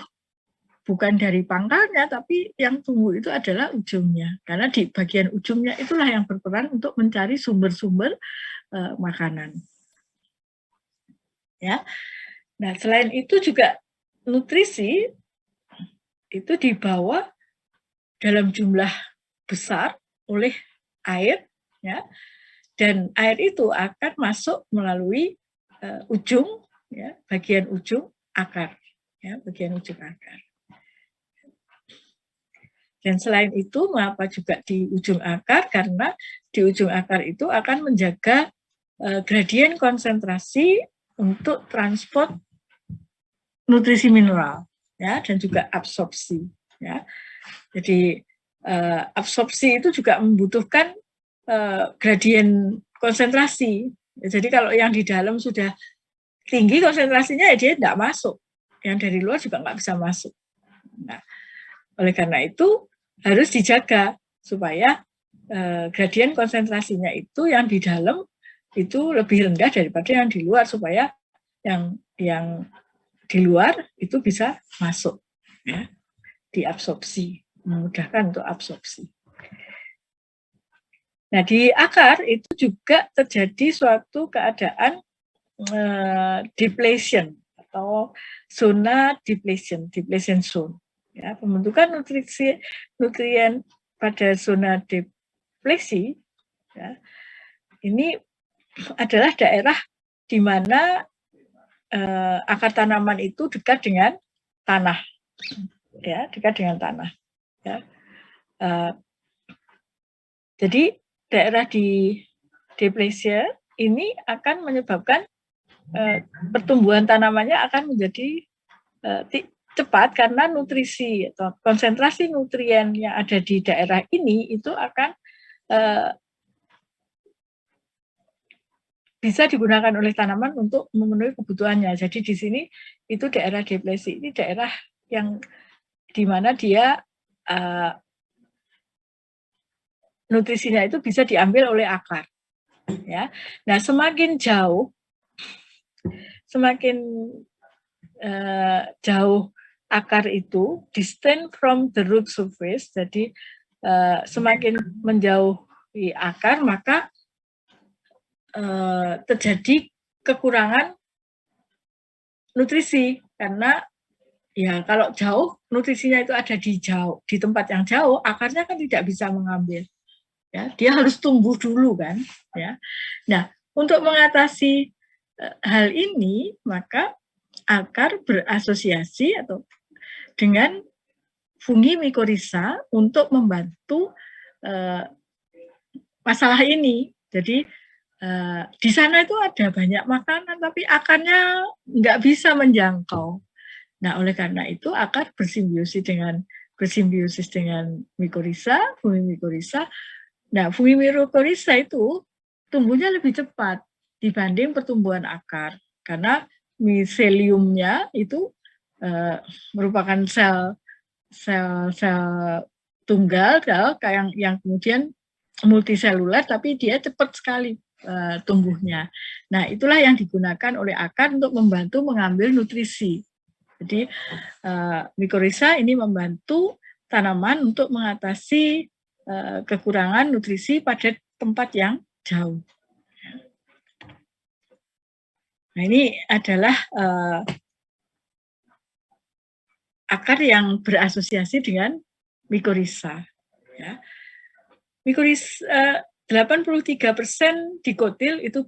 bukan dari pangkalnya, tapi yang tumbuh itu adalah ujungnya. Karena di bagian ujungnya itulah yang berperan untuk mencari sumber-sumber makanan. Ya. Nah, selain itu juga nutrisi itu dibawa dalam jumlah besar oleh air, ya. Dan air itu akan masuk melalui ujung, ya, bagian ujung akar, ya, bagian ujung akar. Dan selain itu, mengapa juga di ujung akar? Karena di ujung akar itu akan menjaga gradien konsentrasi untuk transport nutrisi mineral, ya, dan juga absorpsi. Ya. Jadi absorpsi itu juga membutuhkan gradien konsentrasi. Jadi kalau yang di dalam sudah tinggi konsentrasinya, ya dia tidak masuk. Yang dari luar juga nggak bisa masuk. Nah, oleh karena itu harus dijaga supaya gradien konsentrasinya itu yang di dalam itu lebih rendah daripada yang di luar, supaya yang di luar itu bisa masuk, ya, diabsorpsi, memudahkan untuk absorpsi. Nah, di akar itu juga terjadi suatu keadaan depletion atau zona depletion zone. Ya, pembentukan nutrien pada zona deplesi, ya, ini adalah daerah di mana akar tanaman itu dekat dengan tanah, ya, dekat dengan tanah. Ya. Jadi daerah di deplesia ini akan menyebabkan pertumbuhan tanamannya akan menjadi cepat karena nutrisi atau konsentrasi nutrien yang ada di daerah ini itu akan bisa digunakan oleh tanaman untuk memenuhi kebutuhannya. Jadi di sini itu daerah deplesi, ini daerah yang di mana dia nutrisinya itu bisa diambil oleh akar. Ya. Nah, semakin jauh akar itu distant from the root surface, jadi semakin menjauhi akar, maka terjadi kekurangan nutrisi, karena ya kalau jauh nutrisinya itu ada di tempat yang jauh, akarnya kan tidak bisa mengambil, ya, dia harus tumbuh dulu kan, ya. Nah, untuk mengatasi hal ini, maka akar berasosiasi atau dengan fungi mycorrhiza untuk membantu masalah ini. Jadi di sana itu ada banyak makanan, tapi akarnya nggak bisa menjangkau. Nah, oleh karena itu akar bersimbiosis dengan mycorrhiza, fungi mycorrhiza. Nah, fungi mycorrhiza itu tumbuhnya lebih cepat dibanding pertumbuhan akar, karena miseliumnya itu merupakan sel tunggal yang kemudian multiseluler, tapi dia cepat sekali tumbuhnya. Nah, itulah yang digunakan oleh akar untuk membantu mengambil nutrisi. Jadi mycorrhiza ini membantu tanaman untuk mengatasi kekurangan nutrisi pada tempat yang jauh. Nah, ini adalah akar yang berasosiasi dengan mycorrhiza. Ya. Mycorrhiza 83% dikotil itu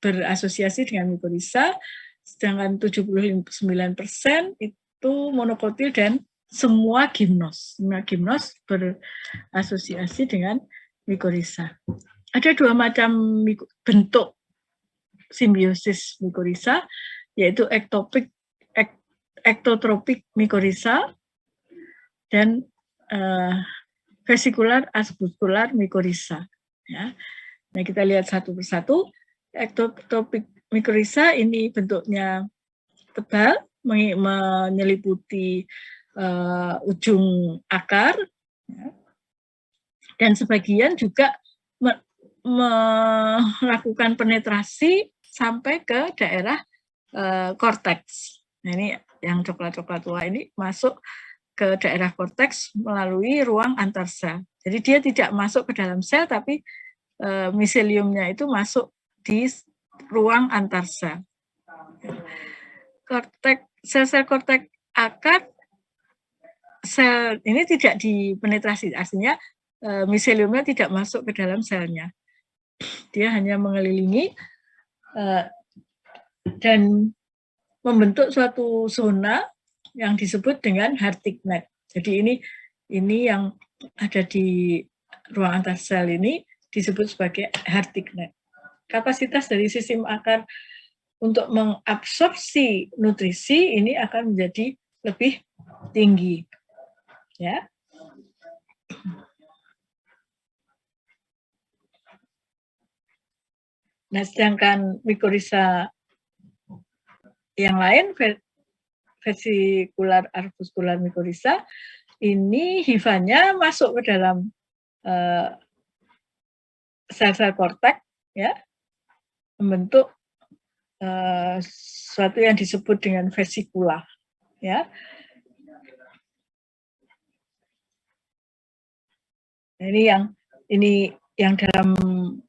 berasosiasi dengan mycorrhiza, sedangkan 79% itu monokotil dan semua gimnos. Semua gimnos berasosiasi dengan mycorrhiza. Ada dua macam bentuk simbiosis mycorrhiza, yaitu ektotropik mycorrhiza dan vesikular ascular mycorrhiza. Ya. Nah, kita lihat satu persatu. Ektotropik mycorrhiza ini bentuknya tebal, menyeliputi ujung akar, ya. Dan sebagian juga melakukan penetrasi sampai ke daerah korteks. Nah, ini yang coklat-coklat tua ini masuk ke daerah korteks melalui ruang antar sel. Jadi dia tidak masuk ke dalam sel, tapi miseliumnya itu masuk di ruang antar sel. Sel-sel korteks akar, sel ini tidak dipenetrasi, artinya miseliumnya tidak masuk ke dalam selnya. Dia hanya mengelilingi dan membentuk suatu zona yang disebut dengan Hartig net. Jadi ini yang ada di ruang antar sel ini disebut sebagai Hartig net. Kapasitas dari sistem akar untuk mengabsorpsi nutrisi ini akan menjadi lebih tinggi. Ya. Nah, sedangkan mikorisa yang lain, vesikular arbuskular mikorisa, ini hifanya masuk ke dalam sel-sel korteks, ya, membentuk sesuatu yang disebut dengan vesikula, ya. Nah, ini yang dalam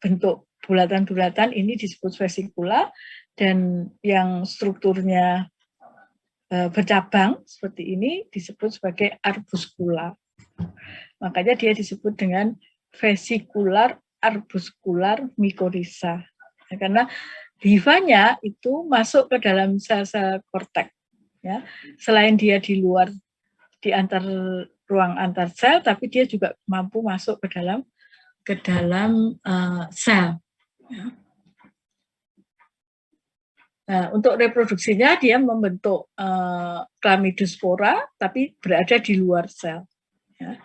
bentuk bulatan-bulatan ini disebut vesikula, dan yang strukturnya bercabang seperti ini disebut sebagai arbuskula. Makanya dia disebut dengan vesikular arbuskular mikorisa. Ya, karena hifanya itu masuk ke dalam sel-sel korteks. Ya. Selain dia di luar, di ruang antar sel, tapi dia juga mampu masuk ke dalam sel. Ya. Nah, untuk reproduksinya dia membentuk chlamydospora, tapi berada di luar sel. Ya.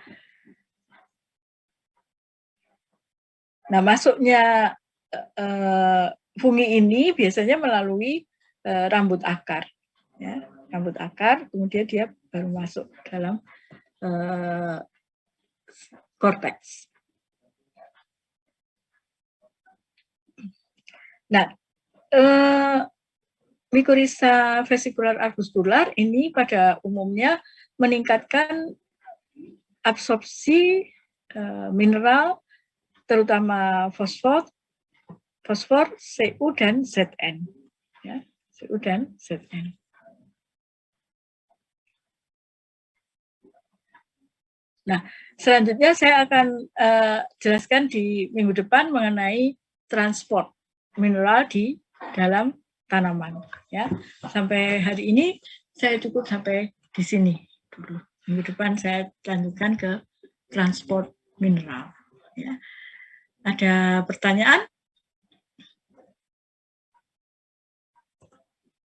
Nah, masuknya fungi ini biasanya melalui rambut akar. Ya. Rambut akar, kemudian dia baru masuk dalam korteks. Nah, mikorisa vesikular arbuskular ini pada umumnya meningkatkan absorpsi mineral, terutama fosfor, Cu dan Zn. Ya, Cu dan Zn. Nah, selanjutnya saya akan jelaskan di minggu depan mengenai transport mineral di dalam tanaman. Ya, sampai hari ini saya cukup sampai di sini dulu. Minggu depan saya lanjutkan ke transport mineral. Ya. Ada pertanyaan?